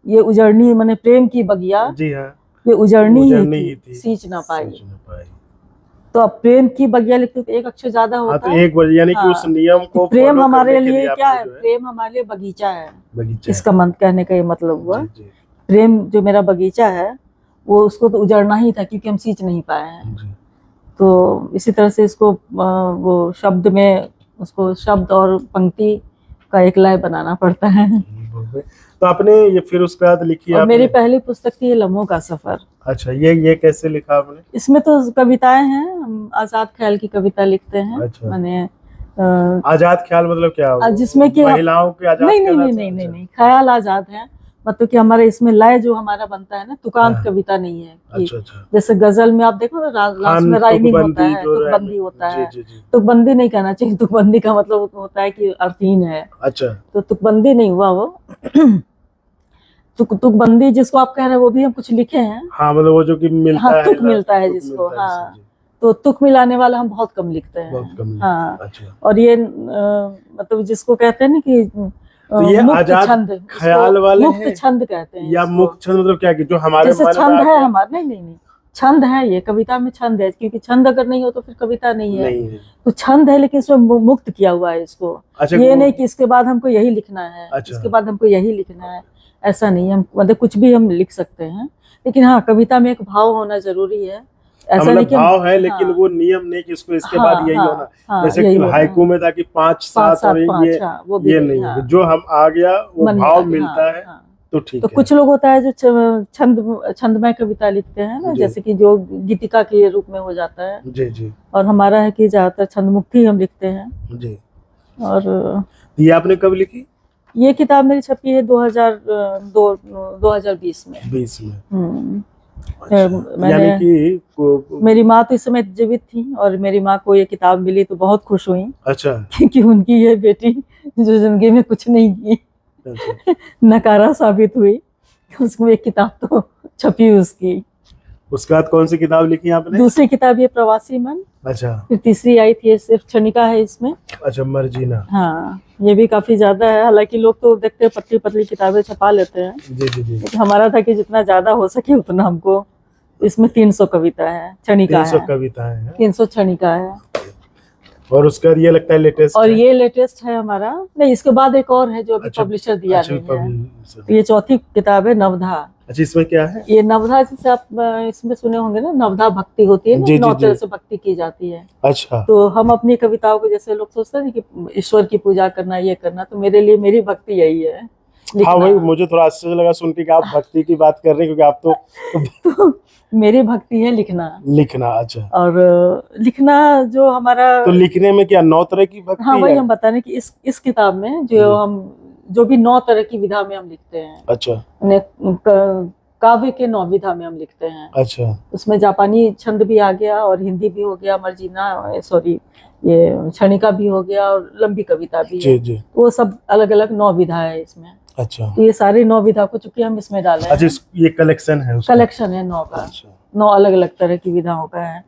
ये उजड़नी माने प्रेम की बगिया जी, हाँ, ये उजड़नी ही थी, सींच ना पाई। तो अब प्रेम की बगिया लिखते तो एक अक्षर ज्यादा होता है। तो एक बार यानी कि उस नियम को प्रेम हमारे लिए क्या है, प्रेम हमारे लिए बगीचा है। इसका कहने का ये मतलब हुआ, प्रेम जो मेरा बगीचा है वो उसको तो उजड़ना ही था क्योंकि हम सींच नहीं पाए हैं। जी। तो इसी तरह से इसको वो शब्द में उसको शब्द और पंक्ति का एक लय बनाना पड़ता है। तो आपने ये फिर उसके बाद लिखी और आपने? मेरी पहली पुस्तक थी ये लम्हों का सफर। अच्छा, ये कैसे लिखा आपने? इसमें तो कविताएं हैं, हम आजाद ख्याल की कविता लिखते हैं। अच्छा। मैंने आजाद ख्याल मतलब क्या? जिसमें कि महिलाओं के आजाद नहीं नहीं ख्याल? नहीं नहीं नहीं नहीं, ख्याल आजाद है। मतलब कि हमारे इसमें लय जो हमारा बनता है ना, तुकांत हाँ। कविता नहीं है कि अच्छा अच्छा। जैसे गजल में आप देखो ना लास्ट में राइमिंग होता है, तुकबंदी होता है। जी जी। तुकबंदी नहीं कहना चाहिए, तुकबंदी का मतलब होता है कि अर्थहीन है। अच्छा। तो तुकबंदी नहीं हुआ वो। तुकबंदी जिसको आप कह रहे हैं वो भी हम कुछ लिखे हैं। हाँ, मतलब वो जो कि मिलता हाँ, है तुक ना, मिलता है तुक जिसको, मिलता है हाँ। जिसको, जी। तो तुक मिलाने वाला हम बहुत कम लिखते हैं। बहुत कम लिखते हाँ। हैं। अच्छा। और ये मतलब जिसको कहते हैं ना कि तो ये मुक्त आजाद छंद, ख्याल वाले मुक्त हैं छंद कहते हैं या इसको। मुक्त छंद मतलब क्या कि जो हमारे जैसे मन में छंद आ है गया? हमारा, नहीं नहीं नहीं, छंद है, ये कविता में छंद है, क्योंकि छंद अगर नहीं हो तो फिर कविता नहीं है। नहीं है। तो छंद है लेकिन इसमें मुक्त किया हुआ है इसको। अच्छा, ये नहीं कि इसके बाद हमको यही लिखना है, अच्छा। इसके बाद हमको यही लिखना है, ऐसा नहीं। हम मतलब कुछ भी हम लिख सकते हैं, लेकिन हाँ कविता में एक भाव होना जरूरी है। ऐसा मतलब नहीं कि भाव है, लेकिन हाँ, वो नियम नहीं कि इसको इसके हाँ, बाद यही हाँ, होना। हाँ, जैसे यही कि होना हाइकू है। में था कि 5 5 7 और 7 5, ये हाँ, वो भी ये नहीं, नहीं हाँ, है। जो हम आ गया वो मन में भाव आ गया, मिलता हाँ, है हाँ। तो तो ठीक है। कुछ लोग होता है जो छंदमय कविता लिखते हैं ना, जी। जैसे कि जो गीतिका के रूप में हो जाता है। जी जी और हमारा है कि ज्यादातर छंदमुक्ति हम लिखते हैं। जी। और ये आपने कब लिखी? ये किताब मेरी छपी है 2020 में। 20 में। अच्छा। मैंने यानी कि मेरी माँ तो इस समय जीवित थी और मेरी माँ को ये किताब मिली तो बहुत खुश हुई। अच्छा। क्योंकि उनकी ये बेटी जो जिंदगी में कुछ नहीं की, अच्छा। नकारा साबित हुई, उसको एक किताब तो छपी उसकी। उसके बाद कौन सी किताब लिखी आपने? दूसरी किताब ये प्रवासी मन। अच्छा। फिर तीसरी आई थी, ये सिर्फ क्षणिका है इसमें। अच्छा, मर्जीना। हाँ, ये भी काफी ज्यादा है। हालांकि लोग तो देखते हैं पतली पतली किताबें छपा लेते हैं। जी जी जी। लेकिन हमारा था कि जितना ज्यादा हो सके उतना हमको। इसमें 300 कविता है, क्षणिका 300 है, कविताएं हैं 300 क्षणिका है। और उसका ये लगता है लेटेस्ट और है। ये लेटेस्ट है हमारा। नहीं, इसके बाद एक और है जो अभी अच्छा, पब्लिशर दिया अच्छा, नहीं है। publisher। तो ये चौथी किताब है, नवधा। अच्छा, इसमें क्या है? ये नवधा जैसे आप इसमें सुने होंगे ना, नवधा भक्ति होती है ना, जी, जी, 9 तरह जी। से भक्ति की जाती है। अच्छा। तो हम अपनी कविताओं को, जैसे लोग सोचते हैं कि ईश्वर की पूजा करना, ये करना, तो मेरे लिए मेरी भक्ति यही है, लिखना। हाँ, वही मुझे थोड़ा आश्चर्य लगा सुन के कि आप भक्ति की बात कर रहे हैं, क्योंकि आप तो मेरी भक्ति है लिखना। लिखना। अच्छा। और लिखना जो हमारा, तो लिखने में क्या 9 तरह की भक्ति हाँ वही है? हम बता रहे हैं कि इस किताब में जी। जो हम जो भी 9 तरह की विधा में हम लिखते हैं। अच्छा। काव्य के 9 विधा में हम लिखते हैं। अच्छा। उसमें जापानी छंद भी आ गया और हिंदी भी हो गया, मर्जीना, सॉरी, ये क्षणिका भी हो गया और लंबी कविता भी है। जी जी। वो सब अलग अलग 9 विधा है इसमें। अच्छा। तो ये सारे 9 विधा को चूंकि हम इसमें डाले अच्छा, हैं। ये कलेक्शन है उसका? कलेक्शन है 9 का। अच्छा। 9 अलग अलग तरह की विधाओं का है।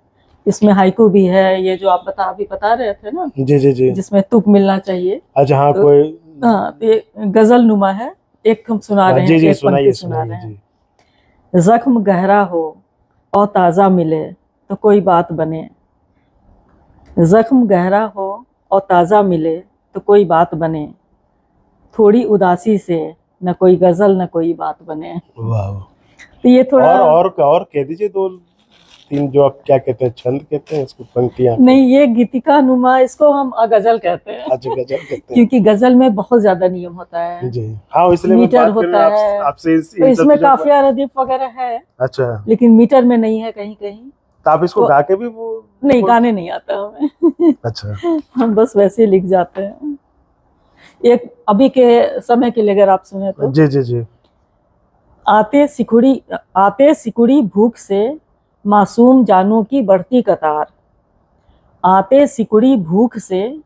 इसमें हाइकू भी है, ये जो आप अभी बता रहे थे ना, जी जी जी। जिसमें तुक मिलना चाहिए। अच्छा, हाँ, तो कोई। हाँ, तो ये गजल नुमा है। एक हम सुना रहे जी हैं, जी, एक सुनाइए पंक्ति सुना सुनाइए रहे जी। हैं। जख्म गहरा हो और ताजा मिले तो कोई बात बने। जख्म गहरा हो और ताजा मिले तो कोई बात बने। थोड़ी उदासी से न कोई गजल न कोई बात बने। वाह। तो ये थोड़ा और कह दीजिए 2 3 जो आप क्या कहते हैं, छंद कहते हैं इसको, पंक्तियां? नहीं, ये गीतिका नुमा, इसको हम गजल कहते हैं। अच्छा, गजल कहते हैं। क्योंकि गजल में बहुत ज्यादा नियम होता है। जी हाँ, इसलिए मैं मीटर बात कर होता रहा हूँ है। आपसे तो इन सब इसमें चीजों पर। काफिया रदीफ वगैरह है, अच्छा। लेकिन मीटर में नहीं है कहीं कहीं। तो आप इसको तो गा के भी वो? नहीं, गाने नहीं आता हमें। अच्छा। हम बस वैसे ही लिख जाते हैं। एक अभी के समय के लिए अगर आप सुने तो, जी जी जी। आते सिकुड़ी भूख से मासूम जानों की बढ़ती कतार। आते सिकुड़ी भूख से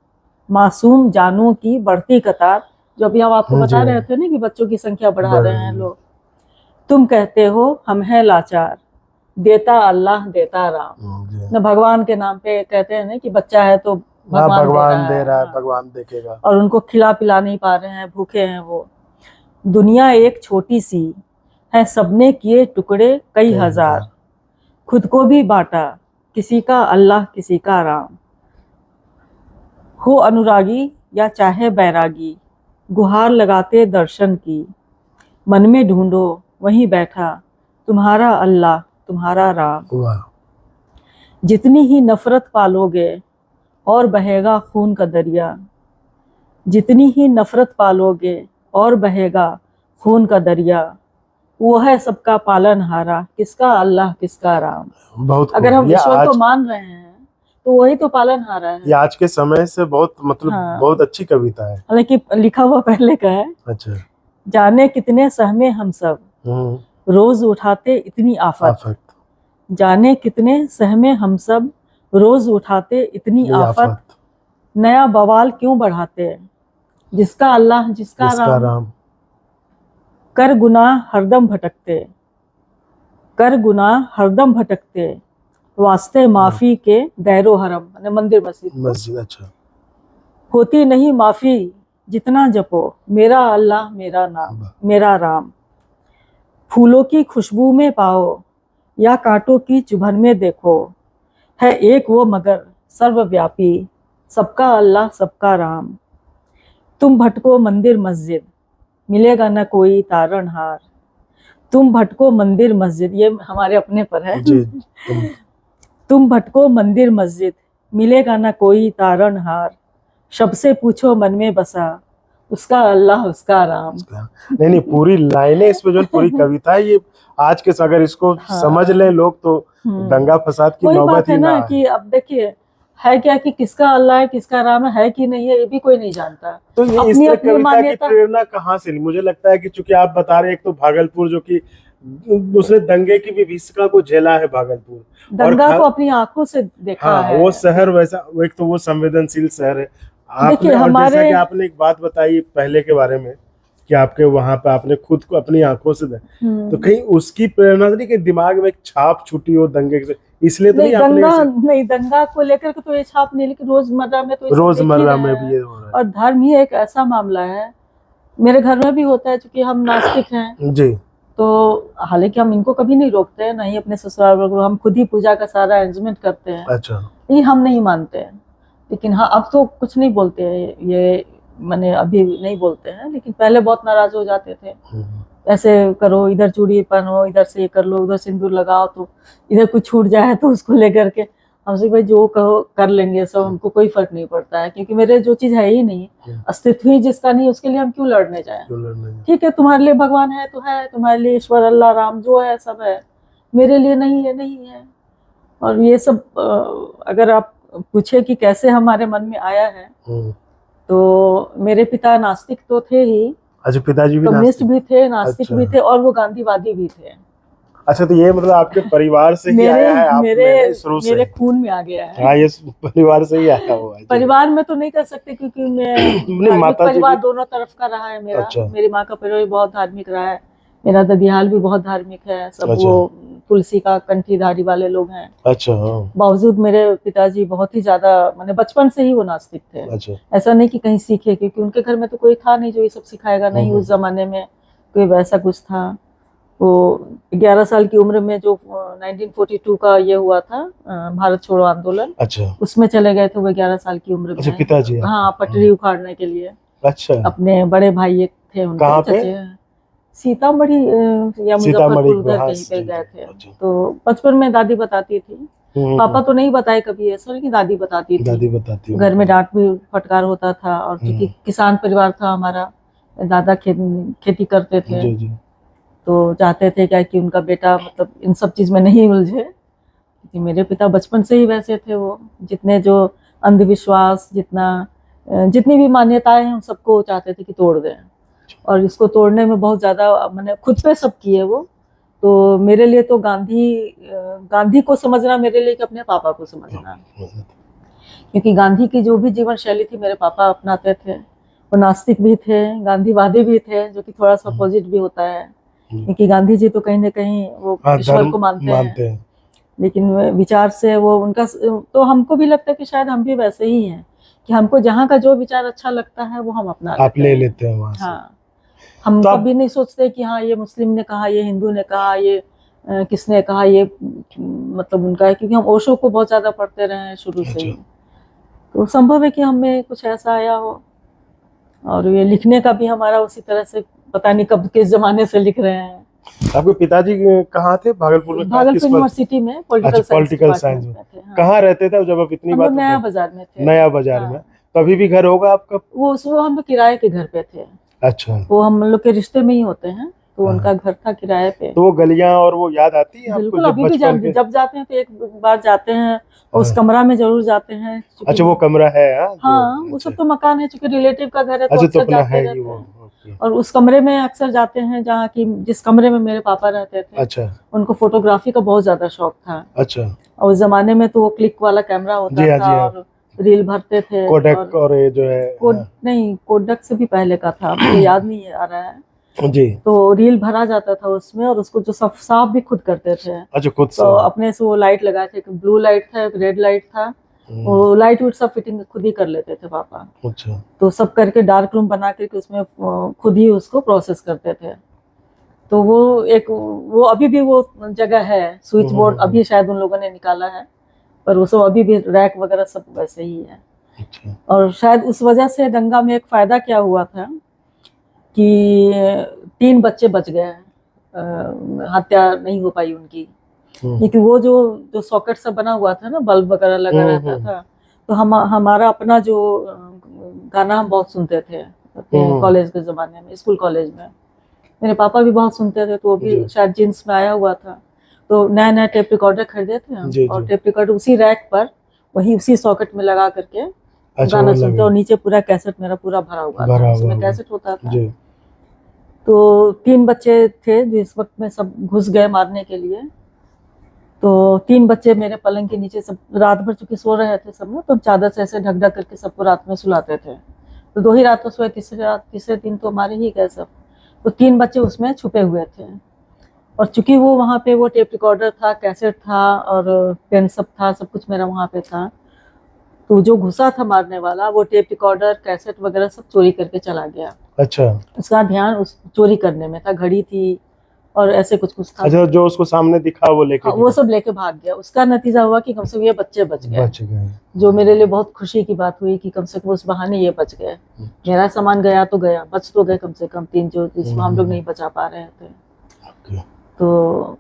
मासूम जानों की बढ़ती कतार। जो अभी हम आपको बता रहे थे ना कि बच्चों की संख्या बढ़ा रहे हैं लोग। तुम कहते हो हम हैं लाचार, देता अल्लाह देता राम। न भगवान के नाम पे कहते हैं ना कि बच्चा है तो भगवान दे रहा है, भगवान देखेगा। और उनको खिला पिला नहीं पा रहे हैं, भूखे हैं वो। दुनिया एक छोटी सी है, सबने किए टुकड़े कई हजार। खुद को भी बांटा, किसी का अल्लाह किसी का राम। हो अनुरागी या चाहे बैरागी, गुहार लगाते दर्शन की। मन में ढूंढो वहीं बैठा तुम्हारा अल्लाह तुम्हारा राम। वाह। जितनी ही नफरत पालोगे और बहेगा खून का दरिया, जितनी ही नफरत पालोगे और बहेगा खून का दरिया, वो है सबका पालनहारा, किसका अल्लाह किसका राम। बहुत अगर हम खूब। ये ईश्वर को आज मान रहे हैं तो वही तो पालनहारा ये है। आज के समय से बहुत मतलब हाँ। बहुत अच्छी कविता है। हालांकि लिखा हुआ पहले का है। अच्छा। जाने कितने सहमे हम सब, रोज उठाते इतनी आफत। आफत। जाने कितने सहमे हम सब, रोज उठाते इतनी ये आफत। नया बवाल क्यों बढ़ाते, जिसका अल्लाह जिसका जिसका राम। राम। कर गुनाह हरदम भटकते, कर गुनाह हरदम भटकते, वास्ते माफी के दैरो हरम, माने मंदिर मस्जिद को। मस्जिद। अच्छा। होती नहीं माफी जितना जपो, मेरा अल्लाह मेरा नाम मेरा राम। फूलों की खुशबू में पाओ या कांटों की चुभन में देखो, है एक वो मगर सर्वव्यापी, सबका अल्लाह सबका राम। तुम भटको मंदिर मस्जिद, मिलेगा न कोई तारणहार। तुम भटको मंदिर मस्जिद, ये हमारे अपने पर है। जी। तुम भटको मंदिर मस्जिद, मिलेगा न कोई तारणहार। सबसे पूछो मन में बसा, उसका अल्लाह उसका राम। नहीं नहीं, पूरी लाइनें इसमें जो पूरी कविता है, ये आज के अगर इसको हाँ। समझ लें लोग तो दंगा फसाद की वही नौबत बात ही है ना ना आए। कि अब देखिए है क्या कि किसका अल्लाह है किसका राम है कि नहीं है, ये भी कोई नहीं जानता। तो ये इस अपनी तरह अपनी कविता की मान्यता। प्रेरणा कहाँ से ली? मुझे लगता है कि चूंकि आप बता रहे हैं, एक तो भागलपुर जो कि उसने दंगे की विभीषिका को झेला है भागलपुर, दंगा को अपनी आंखों से देखा हाँ, है। वो शहर वैसा, एक तो वो संवेदनशील शहर है। देखिए आपने और जैसा हमारे कि आपने एक बात बताई पहले के बारे में कि आपके वहां पे आपने खुद को अपनी आंखों से तो कहीं उसकी प्रेरणा नहीं कि दिमाग में एक छाप छूटी हो दंगे से, इसलिए तो नहीं नहीं आपने दंगा नहीं, दंगा को लेकर के तो ये छाप नहीं, लेकिन रोजमर्रा में तो ये सब देख ही रोजमर्रा रहे में हैं। भी ये हो रहा और धर्म ही एक ऐसा मामला है, मेरे घर में भी होता है, क्योंकि हम नास्तिक हैं है जी। तो हालांकि हम इनको कभी नहीं रोकते हैं, नहीं अपने ससुराल वालों को, हम खुद ही पूजा का सारा अरेंजमेंट करते हैं। अच्छा। ये हम नहीं मानते हैं, लेकिन हाँ अब तो कुछ नहीं बोलते हैं, ये मैंने अभी नहीं बोलते हैं, लेकिन पहले बहुत नाराज हो जाते थे। ऐसे करो, इधर चूड़ी पहनो, इधर से ये कर लो, उधर सिंदूर लगाओ, तो इधर कुछ छूट जाए तो उसको लेकर के हमसे भाई जो कहो कर लेंगे सब, हमको कोई फर्क नहीं पड़ता है, क्योंकि मेरे जो चीज है ही नहीं, अस्तित्व ही जिसका नहीं, उसके लिए हम क्यों लड़ने जाएं। ठीक है, तुम्हारे लिए भगवान है तो है, तुम्हारे लिए ईश्वर अल्लाह राम जो है सब है, मेरे लिए नहीं है नहीं है। और ये सब अगर आप पूछे कि कैसे हमारे मन में आया है, तो मेरे पिता नास्तिक तो थे ही। अच्छा, पिताजी भी कम्युनिस्ट भी थे, नास्तिक भी थे, और वो गांधीवादी भी थे। अच्छा, तो ये मतलब आपके परिवार से ही आया है? आप मेरे खून में आ गया है। हाँ, ये परिवार से ही आया हुआ है। परिवार में तो नहीं कर सकते, क्योंकि मैं परिवार दोनों तरफ का रहा है मेरा। अच्छा। मेरी माँ का परिवार भी बहुत धार्मिक रहा है, मेरा ददियाल भी बहुत धार्मिक है, सब अच्छा। वो तुलसी का कंठीधारी वाले लोग हैं। अच्छा। बावजूद मेरे पिताजी बहुत ही ज्यादा, मैंने बचपन से ही वो नास्तिक थे। अच्छा। ऐसा नहीं कि कहीं सीखे, क्योंकि उनके घर में तो कोई था नहीं जो ये सब सिखाएगा, नहीं उस जमाने में कोई वैसा कुछ था। वो 11 साल की उम्र में जो 1942 का ये हुआ था भारत छोड़ो आंदोलन, अच्छा, उसमें चले गए थे वो 11 साल की उम्र में। अच्छा, पिताजी? हाँ, पटरी उखाड़ने के लिए। अच्छा। अपने बड़े भाई एक थे उनके चचे, सीतामढ़ी या मुजफ्फरपुर, उधर कहीं पे गए थे। तो बचपन में दादी बताती थी, पापा तो नहीं बताए कभी ऐसा, लेकिन दादी बताती थी। दादी बताती घर में डांट भी फटकार होता था, और क्योंकि किसान परिवार था हमारा, दादा खेती करते थे। जी जी। तो चाहते थे क्या कि उनका बेटा मतलब इन सब चीज में नहीं उलझे, क्योंकि मेरे पिता बचपन से ही वैसे थे। वो जितने जो अंधविश्वास, जितनी भी मान्यताएं हैं, सबको चाहते थे कि तोड़ दें, और इसको तोड़ने में बहुत ज्यादा मैंने खुद पे सब किए वो। तो मेरे लिए तो गांधी को समझना मेरे लिए कि अपने पापा को समझना, क्योंकि गांधी की जो भी जीवन शैली थी मेरे पापा अपनाते थे। वो नास्तिक भी थे, गांधीवादी भी थे, जो कि थोड़ा सा अपोजिट भी होता है, क्योंकि गांधी जी तो कहीं ना कहीं वो ईश्वर को मानते हैं, लेकिन विचार से वो उनका, तो हमको भी लगता है कि शायद हम भी वैसे ही हैं, कि हमको जहाँ का जो विचार अच्छा लगता है वो हम अपना ले लेते हैं वहाँ से। हाँ, हम तो कभी नहीं सोचते कि हाँ ये मुस्लिम ने कहा, ये हिंदू ने कहा, ये किसने कहा, ये मतलब उनका है, क्योंकि हम ओशो को बहुत ज्यादा पढ़ते रहे हैं शुरू से ही, तो संभव है कि हमें कुछ ऐसा आया हो। और ये लिखने का भी हमारा उसी तरह से, पता नहीं कब किस जमाने से लिख रहे हैं, आपके पिताजी कहाँ थे? भागलपुर में? भागलपुर यूनिवर्सिटी में अच्छा, पॉलिटिकल साइंस में थे। हाँ। कहाँ रहते थे जब आप इतनी हम बात? लोग नया बाजार में थे। नया बाजार में। हाँ। तो अभी भी घर होगा आपका? वो हम लोग किराए के घर पे थे। अच्छा। वो हम लोग के रिश्ते में ही होते हैं, तो हाँ। उनका घर था किराए पे। तो वो गलियां और वो याद आती है आपको? बिल्कुल, जब अभी भी बचपन के? जब जाते हैं तो एक बार जाते हैं और उस हाँ। कमरा में जरूर जाते हैं। अच्छा, वो कमरा है? हाँ, वो सब तो मकान है, चूंकि रिलेटिव का घर है तो अच्छा, तो अक्सर अपना जाते है ही रहते वो। हैं। ओके। और उस कमरे में अक्सर जाते हैं जहाँ की जिस कमरे में मेरे पापा रहते थे। अच्छा। उनको फोटोग्राफी का बहुत ज्यादा शौक था। अच्छा। और उस जमाने में तो वो क्लिक वाला कैमरा होता जी हाँ, था जी हाँ। और रील भरते थे। कोडक और ये जो है नहीं, कोडक से भी पहले का था, मुझे याद नहीं आ रहा है। जी। तो रील भरा जाता था उसमें और उसको जो साफ भी खुद करते थे। अच्छा, खुद से? तो अपने से वो लाइट लगाए थे, एक ब्लू लाइट था, एक रेड लाइट था। वो लाइट वुड सब फिटिंग खुद ही कर लेते थे पापा। अच्छा। तो सब करके डार्क रूम बना करके उसमें खुद ही उसको प्रोसेस करते थे। तो वो अभी भी वो जगह है, स्विच बोर्ड अभी शायद उन लोगों ने निकाला है, पर वो सब अभी भी रैक वगैरह सब वैसे ही है। अच्छा। और शायद उस वजह से दंगा में एक फायदा क्या हुआ था कि 3 बच्चे बच गए, हत्या नहीं हो पाई उनकी। क्योंकि वो जो सॉकेट सब बना हुआ था ना, बल्ब वगैरह लगा रहता था। तो हमारा अपना जो गाना हम बहुत सुनते थे कॉलेज के जमाने में, स्कूल कॉलेज में। मेरे पापा भी बहुत सुनते थे, तो वो भी शायद जींस में आया हुआ था। तो नया नया टेप रिकॉर्डर खरीदे थे हम, और टेप रिकॉर्डर उसी रैक पर वही उसी सॉकेट में लगा करके गाना सुनते। और नीचे पूरा कैसेट मेरा पूरा भरा हुआ था, उसमें कैसेट होता था। तो 3 बच्चे थे जो इस वक्त में सब घुस गए मारने के लिए। तो 3 बच्चे मेरे पलंग के नीचे सब रात भर चुके सो रहे थे सब लोग, तो चादर से ऐसे ढक ढक करके सबको रात में सुलाते थे। तो 2 ही रात तो सोए, तीसरे दिन तो हमारे ही गए सब। तो 3 बच्चे उसमें छुपे हुए थे। और चूंकि वो वहाँ पे वो टेप रिकॉर्डर था, कैसेट था और पेन सब था, सब कुछ मेरा वहाँ पे था। तो जो घुसा था मारने वाला, वो टेप रिकॉर्डर, कैसेट वगैरह सब चोरी करके चला गया। अच्छा। उसका ध्यान उस चोरी करने में था, घड़ी थी और ऐसे कुछ था। अच्छा, जो उसको सामने दिखा वो लेके? वो सब लेके भाग गया। उसका नतीजा हुआ कि कम से कम ये बच्चे बच गए, जो मेरे लिए बहुत खुशी की बात हुई कि कम से कम उस बहाने ये बच गए। मेरा सामान गया तो गया, बच तो गए कम से कम 3 जो जिसमें हम लोग नहीं बचा पा रहे थे। तो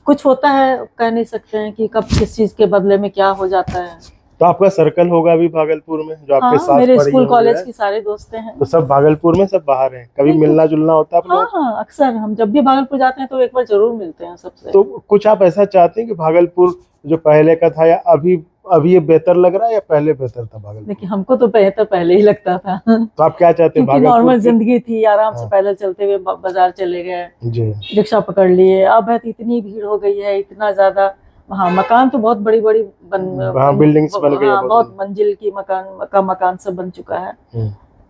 कुछ होता है, कह नहीं सकते हैं कि कब किस चीज के बदले में क्या हो जाता है। तो आपका सर्कल होगा अभी भागलपुर में जो आपके साथ मेरे स्कूल कॉलेज की सारे दोस्त हैं। तो सब भागलपुर में, सब बाहर हैं? कभी मिलना जुलना होता है आप लोग? हाँ, अक्सर हम जब भी भागलपुर जाते हैं तो एक बार जरूर मिलते हैं सबसे। तो कुछ आप ऐसा चाहते हैं कि भागलपुर जो पहले का था या अभी ये बेहतर लग रहा है या पहले बेहतर था भागलपुर? देखिए, हमको तो बेहतर पहले ही लगता था। तो आप क्या चाहते हैं? क्योंकि नॉर्मल जिंदगी थी, आराम से पैदल चलते हुए बाजार चले गए, रिक्शा पकड़ लिए। अब है इतनी भीड़ हो गई है, इतना ज्यादा। हाँ, मकान तो बहुत बड़ी बड़ी बिल्डिंग्स बन गई, बहुत मंजिल की मकान सब बन चुका है।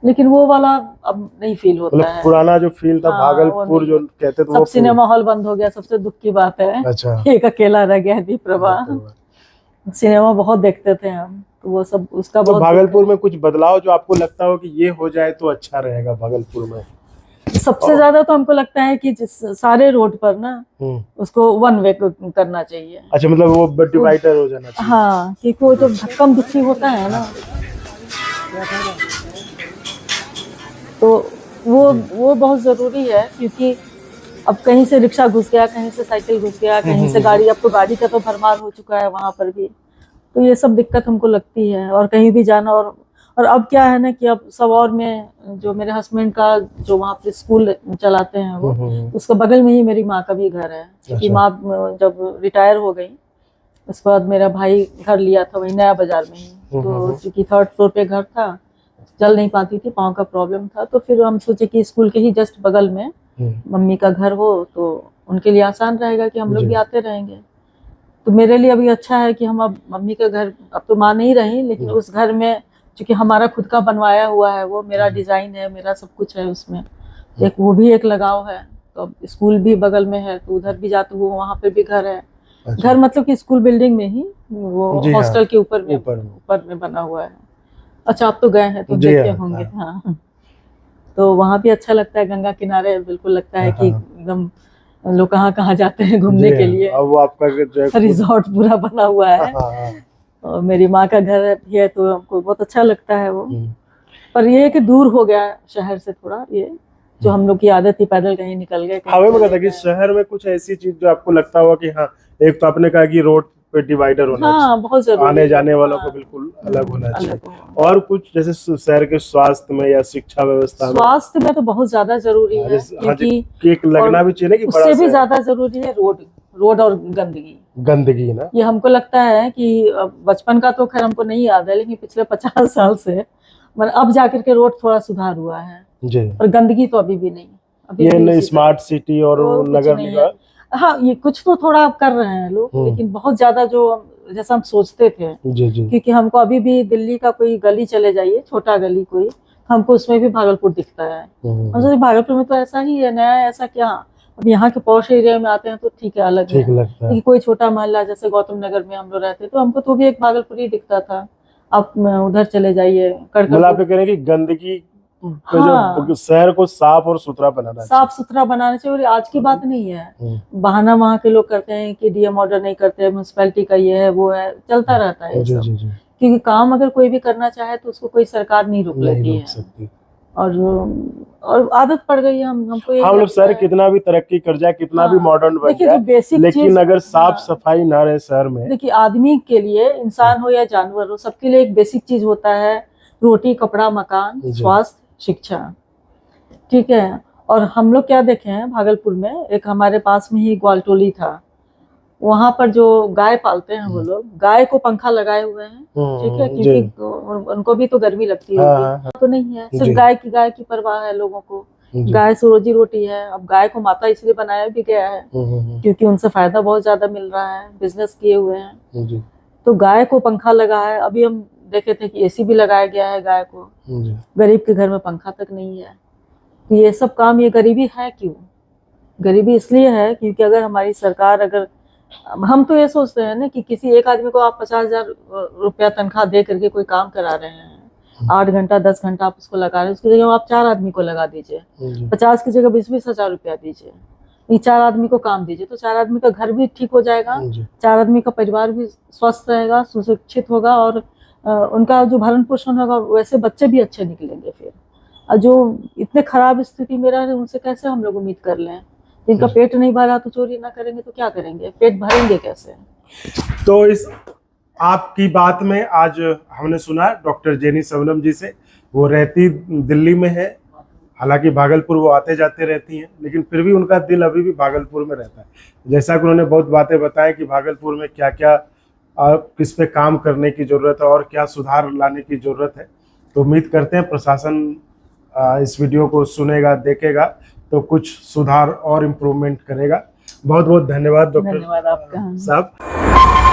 लेकिन वो वाला अब नहीं फील होता है। पुराना जो फील था भागलपुर जो कहते थे, सब सिनेमा हॉल बंद हो गया, सबसे दुख की बात है। अच्छा। एक अकेला रह गया दीप प्रभा। सिनेमा बहुत देखते थे हम, तो वो सब उसका तो भागलपुर में कुछ बदलाव जो आपको लगता हो कि ये हो जाए तो अच्छा रहेगा भागलपुर में? सबसे ज्यादा तो हमको लगता है कि सारे रोड पर ना उसको 1 वे करना चाहिए। अच्छा, मतलब वो डिवाइडर हो जाना चाहिए। हाँ, क्योंकि वो जो धक्कम दुखी होता है ना, तो वो बहुत जरूरी है। क्योंकि अब कहीं से रिक्शा घुस गया, कहीं से साइकिल घुस गया, कहीं से गाड़ी, अब तो गाड़ी का तो भरमार हो चुका है वहां पर भी। तो ये सब दिक्कत हमको लगती है। और कहीं भी जाना, और अब क्या है ना कि अब सबौर में जो मेरे हस्बैंड का जो वहाँ पे स्कूल चलाते हैं वो, उसके बगल में ही मेरी माँ का भी घर है। क्योंकि माँ जब रिटायर हो गई उसके बाद मेरा भाई घर लिया था वही नया बाजार में ही। तो चूंकि 3rd फ्लोर पे घर था, चल नहीं पाती थी, पाँव का प्रॉब्लम था। तो फिर हम सोचे कि स्कूल के ही जस्ट बगल में मम्मी का घर हो तो उनके लिए आसान रहेगा कि हम लोग भी आते रहेंगे। तो मेरे लिए अभी अच्छा है कि हम अब मम्मी का घर, अब तो माँ नहीं रही, लेकिन उस घर में क्योंकि हमारा खुद का बनवाया हुआ है, वो मेरा डिजाइन है, मेरा सब कुछ है उसमें, एक वो भी एक लगाव है। तो अब स्कूल भी बगल में है तो उधर भी जाते हुए वहाँ पे भी घर है। अच्छा। घर मतलब कि स्कूल बिल्डिंग में ही, वो हॉस्टल के ऊपर में बना हुआ है। अच्छा, आप तो गए हैं तो देखे होंगे। हाँ, तो वहाँ भी अच्छा लगता है, गंगा किनारे, बिल्कुल लगता है कि एकदम लोग कहाँ जाते हैं घूमने के लिए। अब वो आपका रिजॉर्ट पूरा बना हुआ है। और मेरी माँ का घर भी है तो हमको बहुत अच्छा लगता है वो। पर ये है कि दूर हो गया शहर से थोड़ा, ये जो हम लोग की आदत थी पैदल कहीं निकल गए हमें में कहता कि शहर में कुछ ऐसी चीज जो आपको लगता होगा कि हाँ, एक तो आपने कहा कि रोड पे डिवाइडर होना हाँ बहुत चाहिए, जरूरी आने है। जाने वालों को हाँ, बिल्कुल अलग होना चाहिए, अलग हो। और कुछ जैसे शहर के स्वास्थ्य में या शिक्षा व्यवस्था में, स्वास्थ्य में तो बहुत ज्यादा जरूरी है, क्योंकि कि एक लगना भी चाहिए ना कि बड़ा उससे भी शहर। ज्यादा जरूरी है रोड और गंदगी ना, ये हमको लगता है कि बचपन का तो खैर हमको नहीं याद है, लेकिन पिछले 50 साल से मतलब अब जाकर के रोड थोड़ा सुधार हुआ है जी, और गंदगी तो अभी भी नहीं, अभी ये भी नहीं उसी स्मार्ट सिटी और तो कुछ नगर नहीं निगम। हाँ ये कुछ तो थोड़ा कर रहे हैं लोग, लेकिन बहुत ज्यादा जो जैसा हम सोचते थे, जी जी, क्योंकि हमको अभी भी दिल्ली का कोई गली चले जाइए, छोटा गली कोई, हमको उसमें भी भागलपुर दिखता है। हम सोचे भागलपुर में तो ऐसा ही है, नया है, ऐसा क्या। अब यहाँ के पॉश एरिया में आते हैं तो ठीक है, अलग ठीक है, लगता है। लेकिन कोई छोटा मोहल्ला जैसे गौतम नगर में हम लोग रहते तो हमको तो भी एक भागलपुर ही दिखता था। आप उधर चले जाइए मतलब आप ये कह रहे हैं कि गंदगी पे हाँ, जो शहर को साफ और सुथरा बनाना चाहिए। साफ सुथरा बनाना चाहिए। और आज की बात नहीं है, बहाना वहाँ के लोग करते हैं कि डीएम ऑर्डर नहीं करते, म्यूनसिपैलिटी का ये है वो है, चलता रहता है ये जी सब। जी जी, क्योंकि काम अगर कोई भी करना चाहे तो उसको कोई सरकार नहीं रोक लेती है, सकती। और आदत पड़ गई है हमको। हम लोग शहर कितना भी तरक्की कर जाए, कितना भी मॉडर्न बन देखिए जो जाए, बेसिक लेकिन अगर साफ हाँ, सफाई ना रहे शहर में। देखिए आदमी के लिए, इंसान हो या जानवर हो, सबके लिए एक बेसिक चीज होता है, रोटी कपड़ा मकान स्वास्थ्य शिक्षा, ठीक है। और हम लोग क्या देखे हैं भागलपुर में, एक हमारे पास में ही ग्वालटोली था, वहां पर जो गाय पालते हैं वो लोग गाय को पंखा लगाए हुए हैं, ठीक है, क्योंकि उनको भी तो गर्मी लगती होगी, तो नहीं है, सिर्फ गाय की परवाह है लोगों को। गाय से रोजी रोटी है। अब गाय को माता इसलिए बनाया भी गया है क्योंकि उनसे फायदा बहुत ज्यादा मिल रहा है, बिजनेस किए हुए हैं। तो गाय को पंखा लगा है। अभी हम देखे थे कि एसी भी लगाया गया है गाय को, गरीब के घर में पंखा तक नहीं है। तो ये सब काम, ये गरीबी है क्यों? गरीबी इसलिए है क्योंकि अगर हमारी सरकार, अगर हम तो ये सोचते हैं ना कि किसी एक आदमी को आप 50,000 रुपया तनख्वाह दे करके कोई काम करा रहे हैं, 8 घंटा 10 घंटा आप उसको लगा रहे हैं, उसकी जगह आप 4 आदमी को लगा दीजिए, 50 की जगह 20-20 हजार रुपया दीजिए, ये 4 आदमी को काम दीजिए, तो 4 आदमी का घर भी ठीक हो जाएगा, 4 आदमी का परिवार भी स्वस्थ रहेगा, सुशिक्षित होगा, और उनका जो भरण पोषण होगा, वैसे बच्चे भी अच्छे निकलेंगे। फिर जो इतने खराब स्थिति में रह रहे हैं उनसे कैसे हम लोग उम्मीद कर लें? जिनका पेट नहीं भरा तो चोरी ना करेंगे तो क्या करेंगे? पेट भरेंगे कैसे? तो इस आपकी बात में आज हमने सुना डॉक्टर जेनी सबनम जी से, वो रहती दिल्ली में है, हालांकि भागलपुर वो आते जाते रहती हैं, लेकिन फिर भी उनका दिल अभी भी भागलपुर में रहता है। जैसा कि उन्होंने बहुत बातें बताई कि भागलपुर में क्या क्या किस पे काम करने की ज़रूरत है और क्या सुधार लाने की ज़रूरत है। तो उम्मीद करते हैं प्रशासन इस वीडियो को सुनेगा, देखेगा, तो कुछ सुधार और इम्प्रूवमेंट करेगा। बहुत बहुत धन्यवाद डॉक्टर धन्यवाद आपका साहब।